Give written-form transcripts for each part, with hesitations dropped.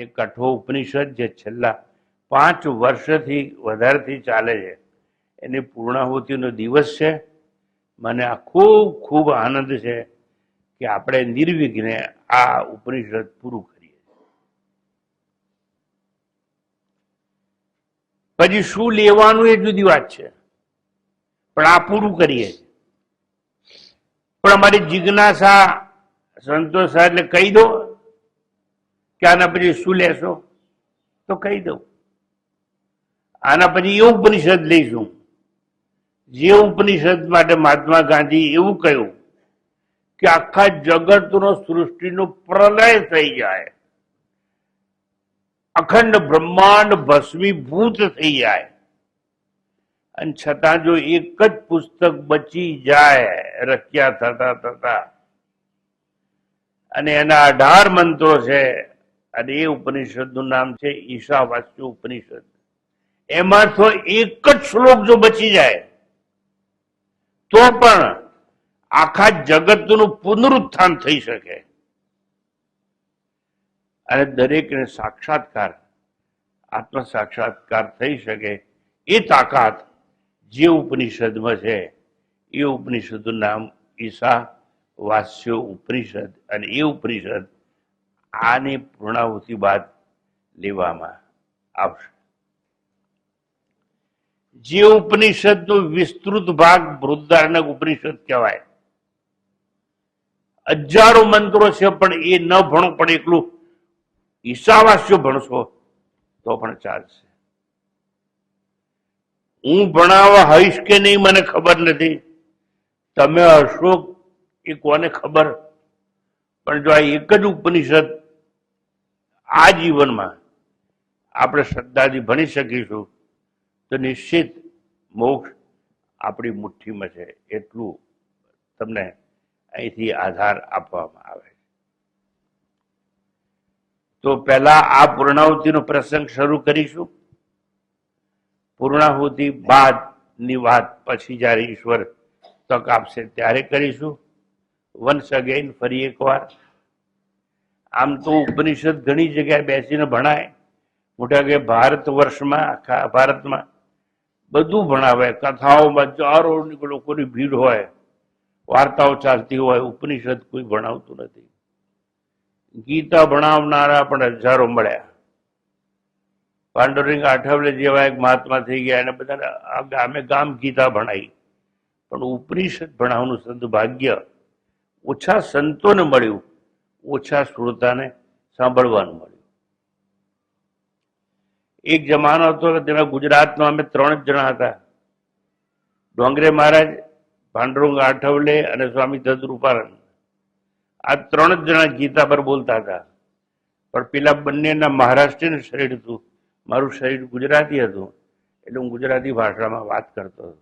જે કઠો ઉપનિષદ જે છેલ્લા 5 વર્ષથી વધારેથી ચાલે છે એની પૂર્ણાહુતિનો દિવસ છે. મને આ ખૂબ ખૂબ આનંદ છે કે આપણે નિર્વિઘ્ને આ ઉપનિષદ પૂરું કરીએ. પછી શું લેવાનું એ જુદી વાત છે, પણ આ પૂરું કરીએ. પણ અમારી જિજ્ઞાસા સંતોષ એટલે કહી દો કે આના પછી શું લેશો, તો કહી દઉં. આના પછી એ ઉપનિષદ લઈશું જે ઉપનિષદ માટે મહાત્મા ગાંધી એવું કહ્યું કે આખા જગતનો સૃષ્ટિનો પ્રલય થઈ જાય, અખંડ બ્રહ્માંડ ભસ્મીભૂત થઈ જાય, અને છતાં જો એક જ પુસ્તક બચી જાય રચ્યા થતા થતા, અને એના 18 મંત્રો છે, અને એ ઉપનિષદનું નામ છે ઈશાવાસ્ય ઉપનિષદ. એમાં તો એક જ શ્લોક જો બચી જાય તો પણ આખા જગતનું પુનરુત્થાન થઈ શકે, અને દરેકને સાક્ષાત્કાર આત્મ સાક્ષાત્કાર થઈ શકે. એ તાકાત જે ઉપનિષદમાં છે એ ઉપનિષદનું નામ ઈશા વાસ્ય ઉપનિષદ, અને એ ઉપનિષદ આની પૂર્ણાહુતિ બાદ લેવામાં આવશે. જે ઉપનિષદનો વિસ્તૃત ભાગ બૃહદારણ્યક ઉપનિષદ કહેવાય. 1000 મંત્રો છે, પણ એ ન ભણો પણ એટલું ઈશાવાસ્ય ભણશો તો પણ ચાલશે. હું ભણાવવા હઈશ કે નહીં મને ખબર નથી, તમે હશો એ કોને ખબર. પણ જો આ એક જ ઉપનિષદ આ જીવનમાં આપણે શ્રદ્ધાથી ભણી શકીશું તો નિશ્ચિત મોક્ષ આપણી મુઠ્ઠીમાં છે, એટલું તમને અહીંથી આધાર આપવામાં આવે. તો પહેલા આ પૂર્ણાહુતિનો પ્રસંગ શરૂ કરીશું. પૂર્ણાહુતિ બાદની વાત પછી જ્યારે ઈશ્વર તક આપશે ત્યારે કરીશું. વન્સ અગેન, ફરી એકવાર. આમ તો ઉપનિષદ ઘણી જગ્યાએ બેસીને ભણાય, મોટા કે ભારત વર્ષમાં આખા ભારતમાં બધું ભણાવે. કથાઓમાં હજારો લોકોની ભીડ હોય, વાર્તાઓ ચાલતી હોય, ઉપનિષદ કોઈ ભણાવતું નથી. ગીતા ભણાવનારા પણ હજારો મળ્યા. પાંડુરંગ આઠવલે જેવા એક મહાત્મા થઈ ગયા, એને બધા ગામે ગામ ગીતા ભણાઈ, પણ ઉપનિષદ ભણાવવાનું સદભાગ્ય ઓછા સંતોને મળ્યું, ઓછા શ્રોતાને સાંભળવાનું મળ્યું. એક જમાનો હતો કે તેમાં ગુજરાતમાં અમે 3 જ જણા હતા, ડોંગરે મહારાજ, પાંડુરંગ આઠવલે અને સ્વામી તદરૂપાનંદ. આ 3 જ જણા ગીતા પર બોલતા હતા. પણ પેલા બંનેના મહારાષ્ટ્રીયન શરીર હતું, મારું શરીર ગુજરાતી હતું, એટલે હું ગુજરાતી ભાષામાં વાત કરતો હતો.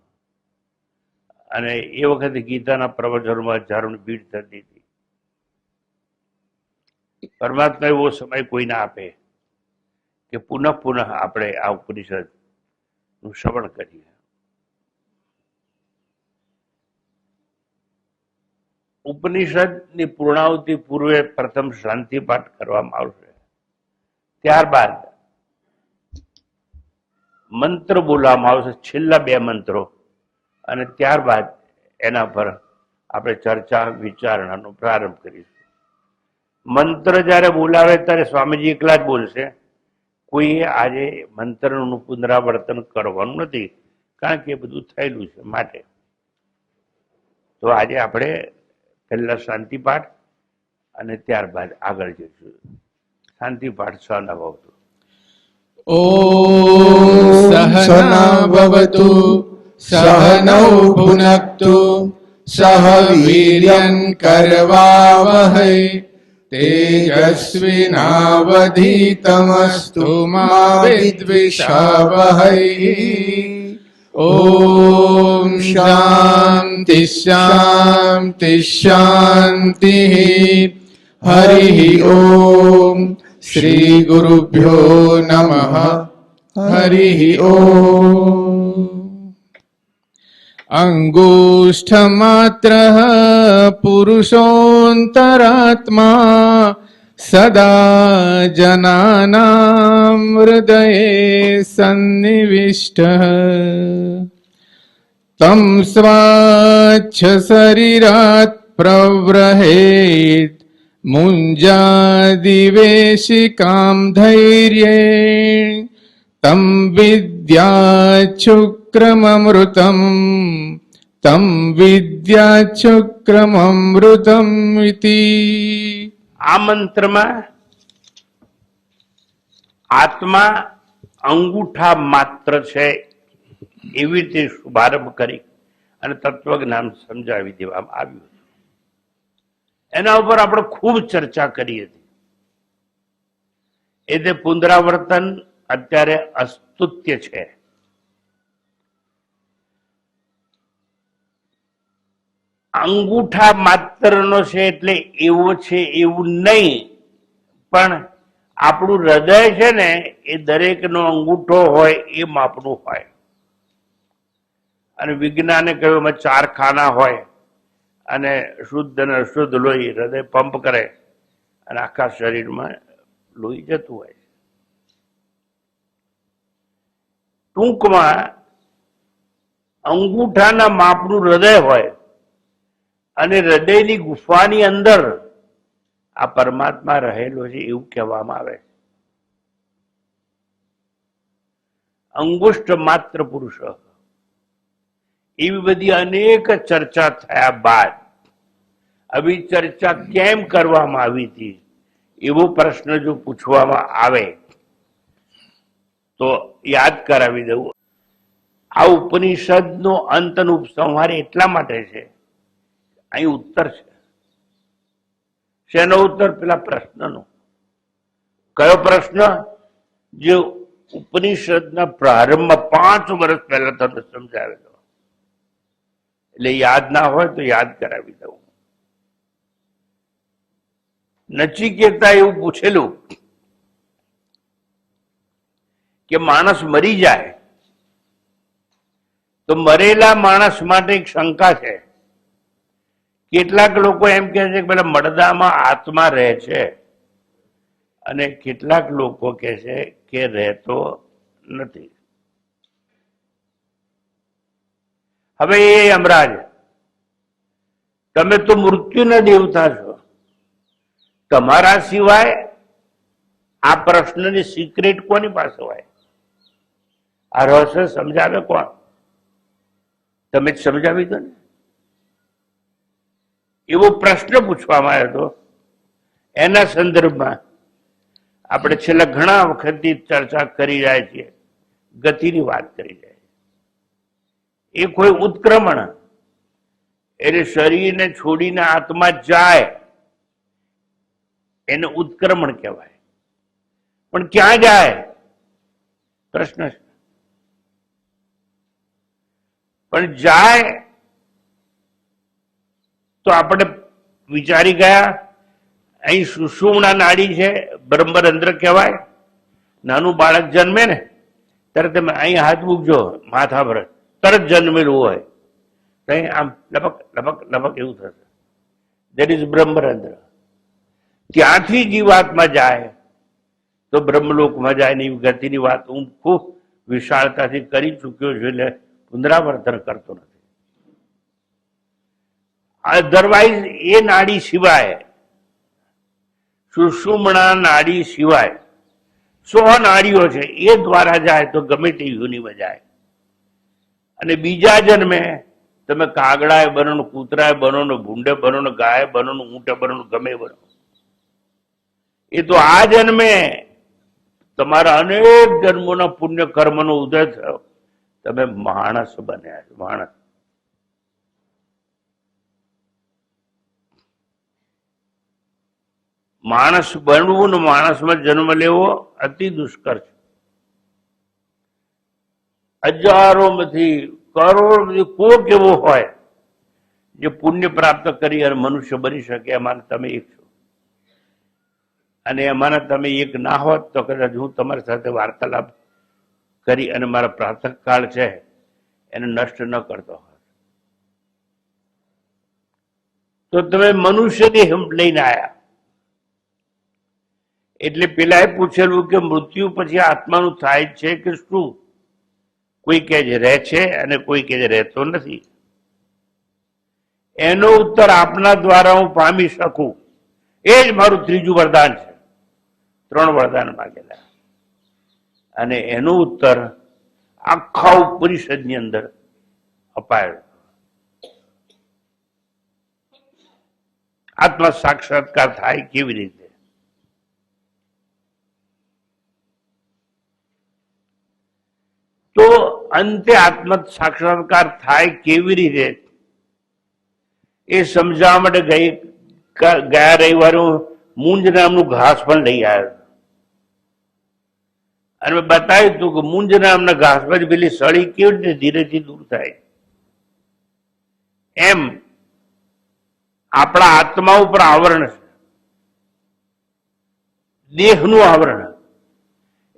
અને એ વખતે ગીતાના પ્રવચનોમાં હજારોની ભીડ થતી હતી. પરમાત્મા એવો સમય કોઈને આપે કે પુનઃ આપણે આ ઉપનિષદનું શ્રવણ કરીએ. ઉપનિષદની પૂર્ણાહુતિ પૂર્વે પ્રથમ શાંતિ પાઠ કરવામાં આવશે, ત્યારબાદ મંત્ર બોલવામાં આવશે, છેલ્લા 2 મંત્રો, અને ત્યારબાદ એના પર આપણે ચર્ચા વિચારણાનો પ્રારંભ કરીશું. મંત્ર જ્યારે બોલાવે ત્યારે સ્વામીજી એકલા જ બોલશે. કોઈએ આજે મંત્રનું પુનરાવર્તન કરવાનું નથી, કારણ કે એ બધું થયેલું છે. માટે તો આજે આપણે પહેલા શાંતિ પાઠ અને ત્યારબાદ આગળ જઈશું. શાંતિ પાઠ સહના ભવતુ. ઓમ સહના ભવતુ સહનૌ ભુનક્તુ સહ વીર્યં કરવાવહૈ તેજસ્વિનાવધીતમસ્તુ મા વિદ્વિષાવહૈ. ઓમ શાંતિ શાંતિ શાંતિ. હરિ ઓમ. શ્રી ગુરુભ્યો નમઃ. હરિ ઓમ. અંગુષ્ઠમાત્રઃ પુરુષોંતરાત્મા સદા જનાનાં હૃદયે સન્નિવિષ્ટઃ तं સ્વાચ્છ શરીરાત પ્રવ્रहेत् મુञ्जादिवेशिकां धैर्येण तं विद्याच्छुक्रममृतम् तं વિદ્યાચ્છુક્રમમૃતમ ઇતિ. આ મંત્રમાં આત્મા અંગૂઠા માત્ર છે એવી રીતે શુભારંભ કરી અને તત્વજ્ઞાન સમજાવી દેવામાં આવ્યું હતું. એના ઉપર આપણે ખૂબ ચર્ચા કરી હતી. એટલે પુનરાવર્તન અત્યારે અસ્તુત્ય છે. અંગૂઠા માત્રનો છે એટલે એવો છે એવું નહીં, પણ આપણું હૃદય છે ને એ દરેકનો અંગૂઠો હોય એ માપનું હોય. અને વિજ્ઞાને કહ્યું એમાં 4 ખાના હોય અને શુદ્ધ અને અશુદ્ધ લોહી હૃદય પંપ કરે અને આખા શરીરમાં લોહી જતું હોય. ટૂંકમાં અંગૂઠાના માપનું હૃદય હોય અને હૃદયની ગુફાની અંદર આ પરમાત્મા રહેલો છે એવું કહેવામાં આવે. અંગુષ્ઠ માત્ર પુરુષ, એવી બધી અનેક ચર્ચા થયા બાદ આવી ચર્ચા કેમ કરવામાં આવી હતી એવો પ્રશ્ન જો પૂછવામાં આવે તો યાદ કરાવી દઉં. આ ઉપનિષદનો અંત અને ઉપસંહાર એટલા માટે છે, અહીં ઉત્તર છે. શેનો ઉત્તર? પેલા પ્રશ્નનો. કયો પ્રશ્ન? જે ઉપનિષદના પ્રારંભમાં 5 વર્ષ પહેલા તમને સમજાવેલો. એટલે યાદ ના હોય તો યાદ કરાવી દઉં. નચિકેતા એવું પૂછેલું કે માણસ મરી જાય તો મરેલા માણસ માટે એક શંકા છે. કેટલાક લોકો એમ કહે છે કે પેલા મડદામાં આત્મા રહે છે અને કેટલાક લોકો કહે છે કે રહેતો નથી. હવે એ યમરાજ, તમે તો મૃત્યુના દેવતા છો, તમારા સિવાય આ પ્રશ્નની સિક્રેટ કોની પાસે હોય? આ રહસ્ય સમજાવે કોણ? તમે જ સમજાવી દો ને. એવો પ્રશ્ન પૂછવામાં આવ્યો હતો. એના સંદર્ભમાં આપણે છેલ્લા ઘણા વખતથી ચર્ચા કરી રહ્યા છીએ. ગતિની વાત કરી રહ્યા છીએ. એ કોઈ ઉત્ક્રમણ, એટલે શરીરને છોડીને આત્મા જાય એને ઉત્ક્રમણ કહેવાય. પણ ક્યાં જાય? પ્રશ્ન છે. પણ જાય તો આપણે વિચારી ગયા, અહીં સુષુમ્ના નાડી છે, બ્રહ્મરંધ્ર કહેવાય. નાનું બાળક જન્મે ને ત્યારે તમે અહીં હાથ મૂકજો માથા પર, તરત જન્મેલું હોય તો અહીં આમ લપક લપક લપક એવું થશે. દેટ ઇઝ બ્રહ્મરંધ્ર. ત્યાંથી જીવાત્મા જાય તો બ્રહ્મલોકમાં જાય ને એવી ગતિની વાત હું ખૂબ વિશાળતાથી કરી ચૂક્યો છું, એટલે પુનરાવર્તન કરતો નથી. અધરવાઇઝ એ નાડી સિવાય, સુષુમ્ના નાડી સિવાય 100 નાડીઓ છે, એ દ્વારા જાય તો ગમે તે યોનિમાં જાય. અને બીજા જન્મે તમે કાગડાએ બનો, કૂતરાએ બનો, ભૂંડે બનો, ગાય બનો, ઊંટે બનો, ગમે બનો. એ તો આ જન્મે તમારા અનેક જન્મોના પુણ્ય કર્મનો ઉદય થયો, તમે માણસ બન્યા છો. માણસ. માણસ બનવું ને માણસમાં જન્મ લેવો અતિ દુષ્કર છે. હજારોમાંથી કરોડોમાંથી કોક એવો હોય જે પુણ્ય પ્રાપ્ત કરી અને મનુષ્ય બની શકે. એમાં તમે એક છો. અને એમાંના તમે એક ના હોત તો કદાચ હું તમારી સાથે વાર્તાલાપ કરી અને મારા પ્રાતઃકાળ છે એને નષ્ટ ન કરતો હોત. તો તમે મનુષ્યની હિંમત લઈને આવ્યા. એટલે પેલા પૂછેલું કે મૃત્યુ પછી આત્માનું થાય છે કે શું? કોઈ કે છે રહે છે અને કોઈ કે છે રહેતો નથી. એનો ઉત્તર આપના દ્વારા હું પામી શકું, એ જ મારું ત્રીજું વરદાન છે. 3 વરદાન માંગેલા અને એનો ઉત્તર આખા ઉપનિષદની અંદર અપાયો. આત્મ સાક્ષાત્કાર થાય કેવી રીતે? તો અંતે આત્મ સાક્ષાત્કાર થાય કેવી રીતે એ સમજાવવા માટે ગયા રવિવારે હું મૂંજ નામનું ઘાસ પણ લઈ આવ્યો અને મેં બતાવ્યું હતું કે મૂંજ નામના ઘાસ પર પેલી સળી કેવી રીતે ધીરેથી દૂર થાય, એમ આપણા આત્મા ઉપર આવરણ છે, દેહનું આવરણ,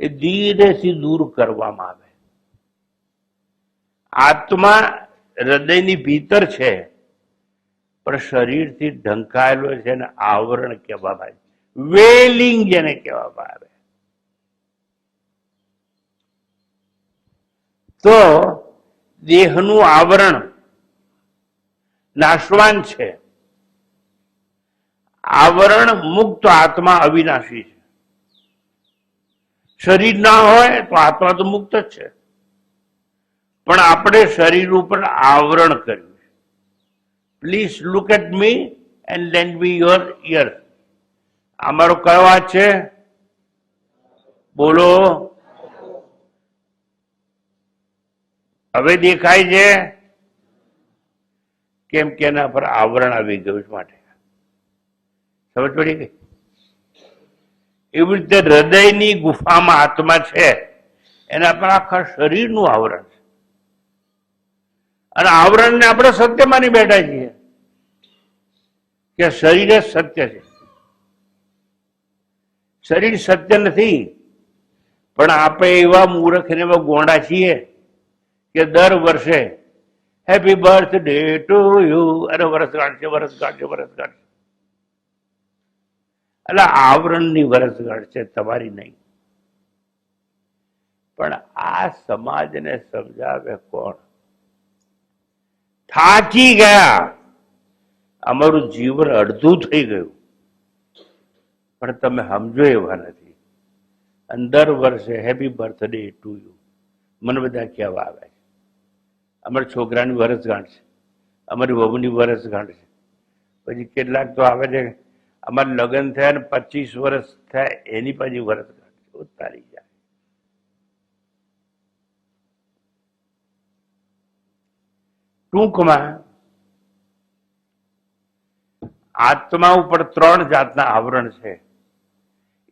એ ધીરેથી દૂર કરવામાં આવે. આત્મા હૃદયની ભીતર છે પણ શરીરથી ઢંકાયેલો છે એને આવરણ કહેવામાં આવે, વેલિંગ જેને કહેવામાં આવે. તો દેહનું આવરણ નાશવાન છે, આવરણ મુક્ત આત્મા અવિનાશી છે. શરીર ના હોય તો આત્મા તો મુક્ત જ છે, પણ આપણે શરીર ઉપર આવરણ કર્યું. Please look at me and lend me your ear. અમારો કયો વાત છે? બોલો. હવે દેખાય છે? કેમ કે એના પર આવરણ આવી ગયું માટે. સમજ પડી ગઈ? એવી રીતે હૃદયની ગુફામાં આત્મા છે, એના પર આખા શરીરનું આવરણ છે. અને આવરણને આપણે સત્ય માની બેઠા છીએ કે શરીર જ સત્ય છે. શરીર સત્ય નથી, પણ આપણે એવા મૂર્ખ ને એવા ગોંડા છીએ કે દર વર્ષે હેપી બર્થડે ટુ યુ અને વર્ષગાંઠ છે, વર્ષગાંઠ છે, વર્ષગાંઠ છે. એટલે આવરણની વર્ષગાંઠ છે, તમારી નહીં. પણ આ સમાજને સમજાવે કોણ? થાકી ગયા, અમારું જીવન અડધું થઈ ગયું, પણ તમે સમજો એવા નથી. અને દર વર્ષે હેપી બર્થડે ટુ યુ મને બધા કહેવા આવે છે. અમારા છોકરાની વર્ષગાંઠ છે, અમારી વહુની વર્ષગાંઠ છે. પછી કેટલાક તો આવે છે અમારા લગ્ન થયા ને 25 વર્ષ થયા એની પછી વર્ષગાંઠ ઉતારી જાય. ટૂંકમાં આત્મા ઉપર 3 જાતના આવરણ છે,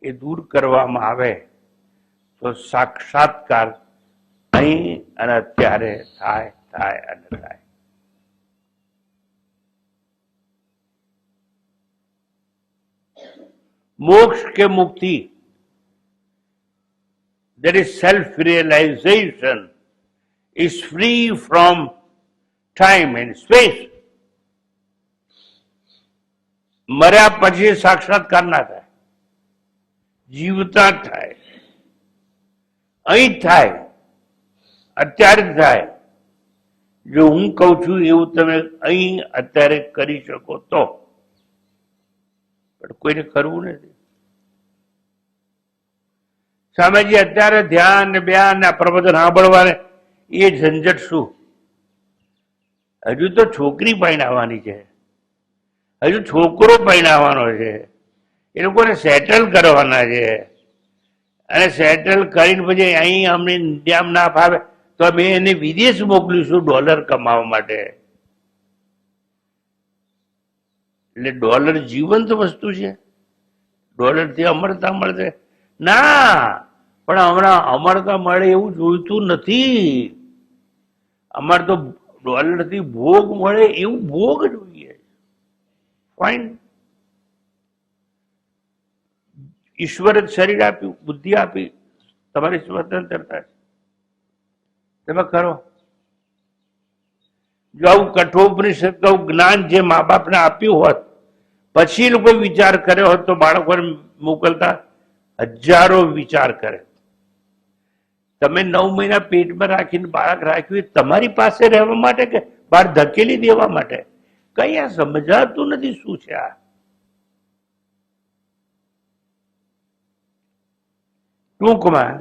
એ દૂર કરવામાં આવે તો સાક્ષાત્કાર અહીં અને અત્યારે થાય થાય અને થાય. મોક્ષ કે મુક્તિ, that is self-realization, is free from time and space. મર્યા પછી સાક્ષાત્કાર ના થાય, જીવતા થાય, અહીં થાય, અત્યારે થાય. જો હું કઉ છું એવું તમે અહીં અત્યારે કરી શકો તો, પણ કોઈને કરવું નથી. સ્વામીજી અત્યારે ધ્યાન ને બ્યાન ને પ્રબોધન સાંભળવાને એ ઝંઝટ શું? હજુ તો છોકરી પરણાવવાની છે, હજુ છોકરો પરણાવવાનો છે, એ લોકોને સેટલ કરવાના છે. અને સેટલ કરીને પછી અહીં અમને ઇન્ડિયામાં ના ફાવે તો અમે એને વિદેશ મોકલીશું ડોલર કમાવા માટે. એટલે ડોલર જીવંત વસ્તુ છે, ડોલરથી અમરતા મળશે ના, પણ હમણાં અમરતા મળે એવું જોઈતું નથી. અમારે તો ડોલરથી ભોગ મળે એવું ભોગ જોઈએ. ફાઇન, ઈશ્વરે શરીર આપ્યું, બુદ્ધિ આપી, તમારી સ્વતંત્રતા છે, તમે કરો. જો આવું કઠોપનિષદ કહું જ્ઞાન જે મા બાપને આપ્યું હોત પછી લોકો વિચાર કર્યો હોત તો બાળકોને મોકલતા હજારો વિચાર કરે. તમે 9 મહિના પેટમાં રાખીને બાળક રાખ્યું એ તમારી પાસે રહેવા માટે કે બહાર ધકેલી દેવા માટે? કઈ આ સમજાતું નથી શું છે આ. ટૂંકમાં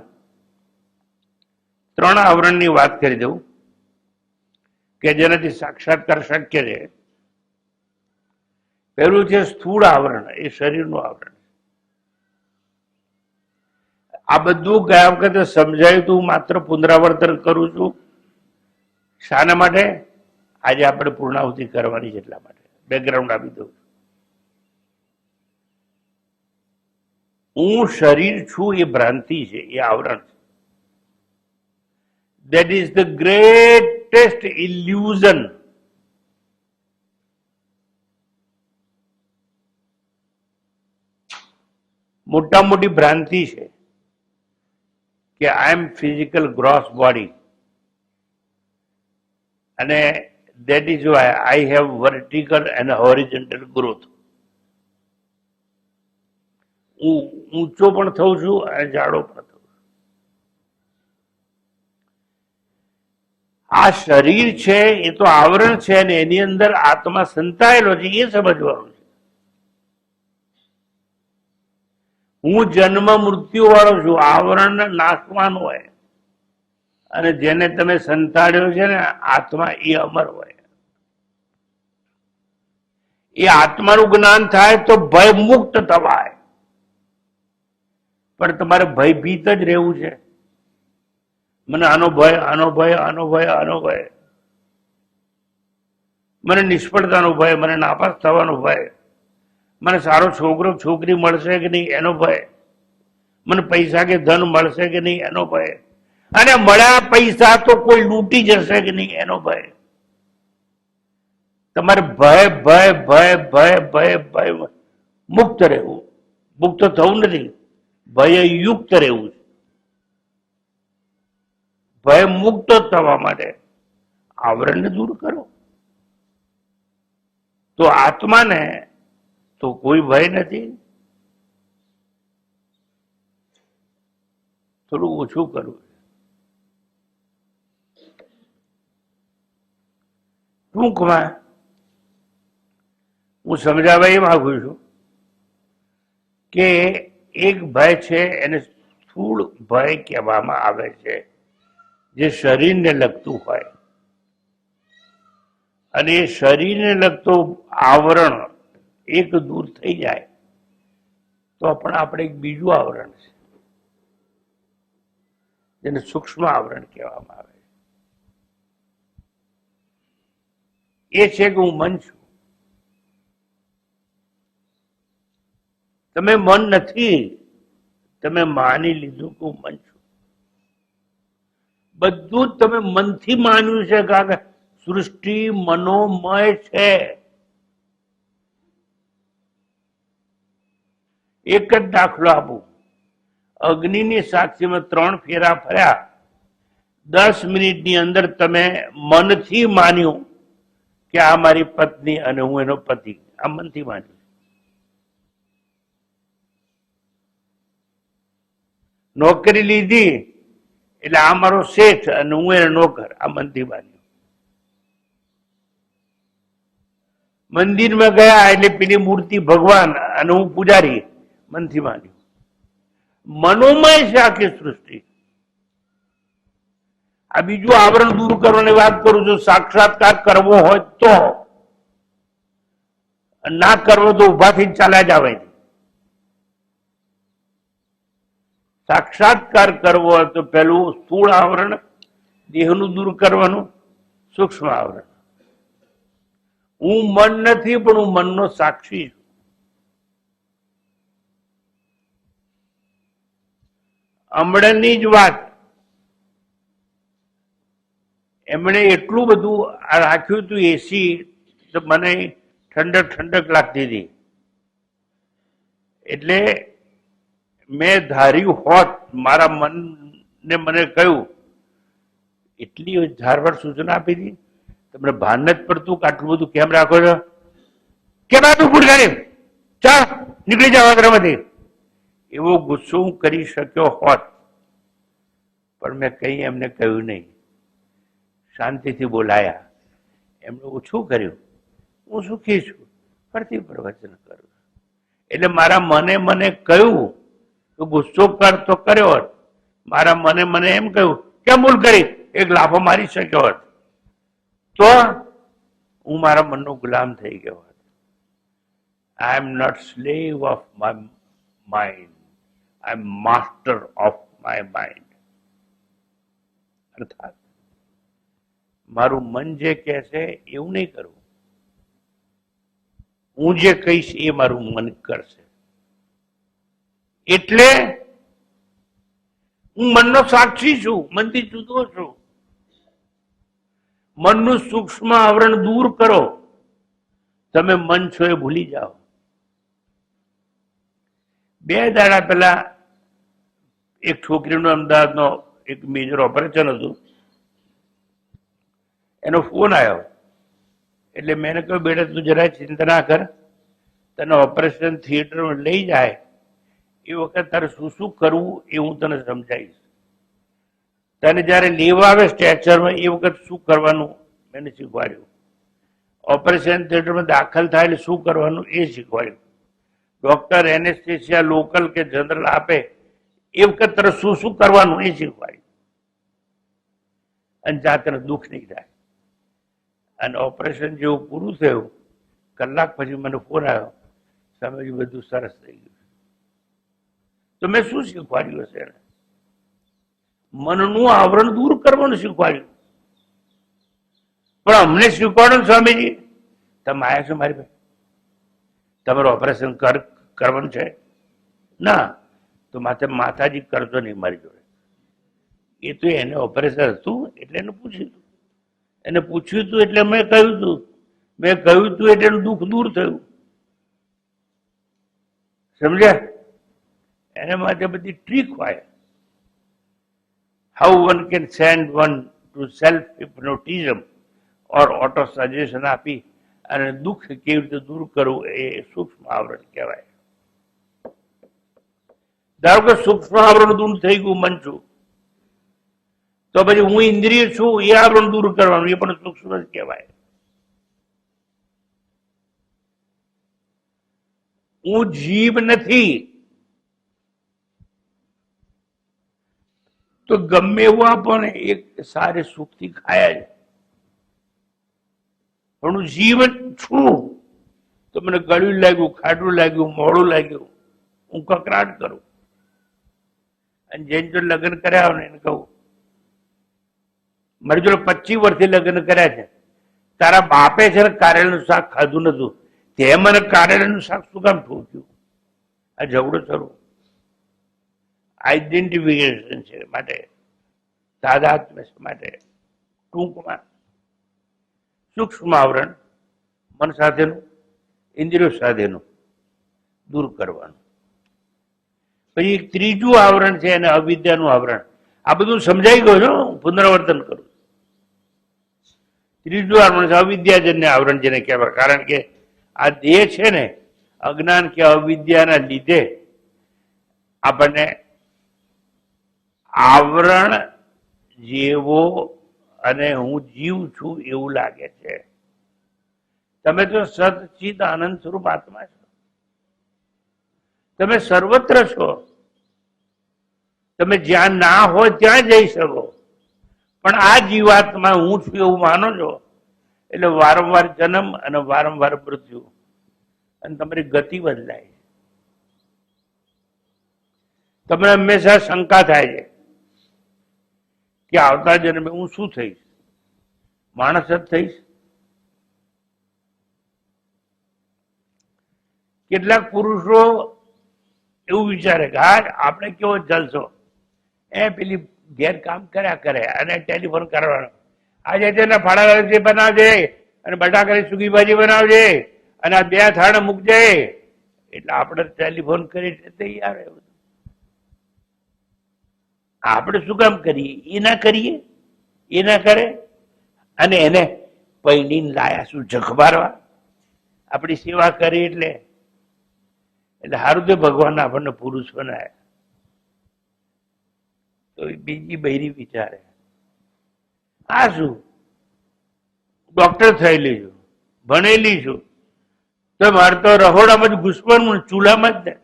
3 આવરણની વાત કરી દઉં કે જેનાથી સાક્ષાત્કાર શક્ય છે. પહેલું છે સ્થૂળ આવરણ, એ શરીરનું આવરણ. આ બધું ગયા વખતે સમજાયું તું, માત્ર પુનરાવર્તન કરું છું. શાના માટે? આજે આપણે પૂર્ણાહુતિ કરવાની છે એટલા માટે બેકગ્રાઉન્ડ આપી દઉં. હું શરીર છું એ ભ્રાંતિ છે, એ આવરણ છે. That is the greatest illusion. મોટા મોટી ભ્રાંતિ છે કે આઈ એમ ફિઝિકલ ગ્રોસ બોડી, અને that is why I have vertical and horizontal growth. હું ઊંચો પણ થઉં છું અને જાડો પણ થઉં છું. આ શરીર છે એ તો આવરણ છે અને એની અંદર આત્મા સંતાયેલો છે, એ સમજવાનું છે. હું જન્મ મૃત્યુ વાળો છું, આવરણ નાશવાનું હોય, અને જેને તમે સંતાડ્યો છે ને આત્મા, એ અમર હોય. એ આત્માનું જ્ઞાન થાય તો ભય મુક્ત થવાય. પણ તમારે ભયભીત જ રહેવું છે. મને આનો ભય, આનો ભય, આનો ભય, આનો ભય, મને નિષ્ફળતાનો ભય, મને નાપાસ થવાનો ભય, મને સારો છોકરો છોકરી મળશે કે નહીં એનો ભય, મને પૈસા કે ધન મળશે કે નહીં એનો ભય, અને મળ્યા પૈસા તો કોઈ લૂંટી જશે કે નહીં એનો ભય. તમારે ભય ભય ભય ભય ભય ભય મુક્ત રહેવું. મુક્ત થવું નથી, ભય યુક્ત રહેવું છે. ભય મુક્ત થવા માટે આવરણને દૂર કરો તો આત્માને તો કોઈ ભય નથી. થોડું ઓછું કરવું. ટૂંકમાં હું સમજાવવા એ માંગુ છું કે એક ભય છે એને સ્થૂળ ભય કહેવામાં આવે છે, જે શરીરને લગતું હોય, અને એ શરીરને લગતો આવરણ એક દૂર થઈ જાય તો પણ આપણે એક બીજું આવરણ છે જેને સૂક્ષ્મ આવરણ કહેવામાં આવે છે. એ છે કે હું મન છું. તમે મન નથી, તમે માની લીધું કે હું મન છું. બધું જ તમે મનથી માન્યું છે, કારણ કે સૃષ્ટિ મનોમય છે. એક જ દાખલો આપું. અગ્નિની સાક્ષીમાં 3 ફેરા ફર્યા, 10 મિનિટની અંદર તમે મનથી માન્યું કે આ મારી પત્ની અને હું એનો પતિ. આ મનથી માન્યું. નોકરી લીધી એટલે આ મારો શેઠ અને હું એનો નોકર. આ મનથી માન્યું. મંદિરમાં ગયા એટલે પેલી મૂર્તિ ભગવાન અને હું પૂજારી. મનથી માન્યું. મનોમય છે આખી સૃષ્ટિ. આ બીજું આવરણ દૂર કરવાની વાત કરું છું. સાક્ષાત્કાર કરવો હોય તો, ના કરવો તો ઉભાથી ચાલ્યા જ આવે. સાક્ષાત્કાર કરવો હોય તો પેલું સ્થૂળ આવરણ દેહનું દૂર કરવાનું, સૂક્ષ્મ આવરણ. હું મન નથી પણ હું મનનો સાક્ષી છું. હમણાંની જ વાત, એમણે એટલું બધું રાખ્યું હતું એસી, તો મને ઠંડક ઠંડક લાગતી હતી. એટલે મેં ધાર્યું હોત, મારા મનને મને કહ્યું, એટલી ધારવાર સૂચના આપી હતી, તમને ભાન નથી પડતું કે આટલું બધું કેમ રાખો છો? કેમ આટલું ફૂટ ગાડી? ચાલ નીકળી જાવ ઘરમાંથી. એવો ગુસ્સો હું કરી શક્યો હોત, પણ મેં કંઈ એમને કહ્યું નહીં. શાંતિથી બોલાયા. એમણે ઓછું કર્યું. હું સુખી છું, ફરતી પ્રવચન કરું. એટલે મારા મને કહ્યું તો ગુસ્સો કર તો કર્યો હોત. મારા મને એમ કહ્યું કેમ ભૂલ કરી, એક લાફો મારી શક્યો હોત, તો હું મારા મનનો ગુલામ થઈ ગયો હોત. I am not slave of my mind, I am master of my mind. અર્થાત મારું મન જે કહે છે એવું નહીં કરવું. હું જે કહીશ એ મારું મન કરશે. એટલે હું મનનો સાક્ષી છું, મનથી જુદો છું. મનનું સૂક્ષ્મ આવરણ દૂર કરો, તમે મન છો એ ભૂલી જાઓ. 2 દાડા પહેલા એક છોકરીનું અમદાવાદનો એક મેજર ઓપરેશન હતું. એનો ફોન આવ્યો. એટલે મેં કહ્યું, બેટા તું જરાય ચિંતા ના કર, તને ઓપરેશન થિયેટરમાં લઈ જાય એ વખત તારે શું શું કરવું એ હું તને સમજાવીશ. તને જયારે લેવા આવે સ્ટ્રેચરમાં એ વખત શું કરવાનું મેં શીખવાડ્યું. ઓપરેશન થિયેટરમાં દાખલ થાય એટલે શું કરવાનું એ શીખવાડ્યું. ડોક્ટર એનેસ્થેસિયા લોકલ કે જનરલ આપે એ વખત તારે શું શું કરવાનું એ શીખવાડ્યું. અને જાતને દુઃખ નહીં થાય. અને ઓપરેશન જેવું પૂરું થયું, કલાક પછી મને ફોન આવ્યો, સમજ બધું સરસ થઈ ગયું. તો મેં શું શીખવાડ્યું હશે? મનનું આવરણ દૂર કરવાનું શીખવાડ્યું. પણ અમને શીખવાડો સ્વામીજી, તમે આવ્યા છો મારી પાસે, તમારું ઓપરેશન કરવાનું છે ના, તો માથે માથાજી કરજો નહીં મારી જોડે. એ તો એને ઓપરેશન હતું એટલે એને પૂછ્યું હતું. એને પૂછ્યું હતું એટલે મેં કહ્યું હતું. મેં કહ્યું હતું એટલે એનું દુઃખ દૂર થયું. સમજ્યા? એને માટે બધી ટ્રીક હોય. How one can send one to self hypnotism or auto suggestion આપી અને દુઃખ કેવી રીતે દૂર કરવું એ સૂક્ષ્મ આવરણ કહેવાય. ધારો કે સૂક્ષ્મ આવરણ દૂર થઈ ગયું, મન છું, તો પછી હું ઇન્દ્રિય છું એ આવરણ દૂર કરવાનું, એ પણ સૂક્ષ્મ જ કહેવાય. હું જીવ નથી તો ગમે એવું આપો ને એક સારે સુખથી ખાયા જ. પણ હું જીવ છું તો મને ગળ્યું લાગ્યું, ખાડું લાગ્યું, મોડું લાગ્યું, હું કકરાટ કરું. અને જેને જો લગ્ન કર્યા ને એને કહું, મારી જોડે 25 વર્ષથી લગ્ન કર્યા છે, તારા બાપે છે ને કારેલાનું શાક ખાધું નતું, તે મને કારેલાનું શાક શું કામ ઠોક્યું? આ ઝઘડો શરૂ. આઈડેન્ટિફિકેશન છે માટે, તાદાત્મ્ય માટે. ટૂંકમાં સૂક્ષ્મ આવરણ મન સાથેનું, ઇન્દ્રિયો સાથેનું દૂર કરવાનું. પછી એક ત્રીજું આવરણ છે એને અવિદ્યાનું આવરણ. આ બધું સમજાઈ ગયું છે, પુનરાવર્તન કરું. ત્રીજું આવરણ છે અવિદ્યાજન્ય આવરણ જેને કહેવાય. કારણ કે આ દેહ છે ને અજ્ઞાન કે અવિદ્યાના લીધે આપણને આવરણ જેવો અને હું જીવ છું એવું લાગે છે. તમે તો સતચિત આનંદ સ્વરૂપ આત્મા છો. તમે સર્વત્ર છો. તમે જ્યાં ના હોય ત્યાં જઈ શકો. પણ આ જીવાત્મા હું છું એવું માનો છો એટલે વારંવાર જન્મ અને વારંવાર મૃત્યુ, અને તમારી ગતિ બદલાય. તમને હંમેશા શંકા થાય છે કે આવતા જન્મે હું શું થઈશ? માણસ જ થઈશ? કેટલાક પુરુષો એવું વિચારે કે હા આપણે કેવો જલસો, પેલી ઘેર કામ કર્યા કરે અને ટેલિફોન કરવાનો, આજે તેના ફાળા બનાવજે અને બટાકાની સૂકી ભાજી બનાવજે અને આ 2 થાળ મૂકજે, એટલે આપણે ટેલિફોન કરી તૈયાર. આપણે શું કામ કરીએ? એ ના કરીએ, એ ના કરે. અને એને પૈણીને લાયા શું જખબારવા? આપણી સેવા કરી એટલે એટલે સારું તો ભગવાન આપણને પુરુષ બનાવ્યા. તો બીજી બૈરી વિચારે આ શું, ડોક્ટર થયેલી છું, ભણેલી છું, તો મારે તો રહોડામાં જ ઘૂસવાનું, ચૂલામાં જ ને,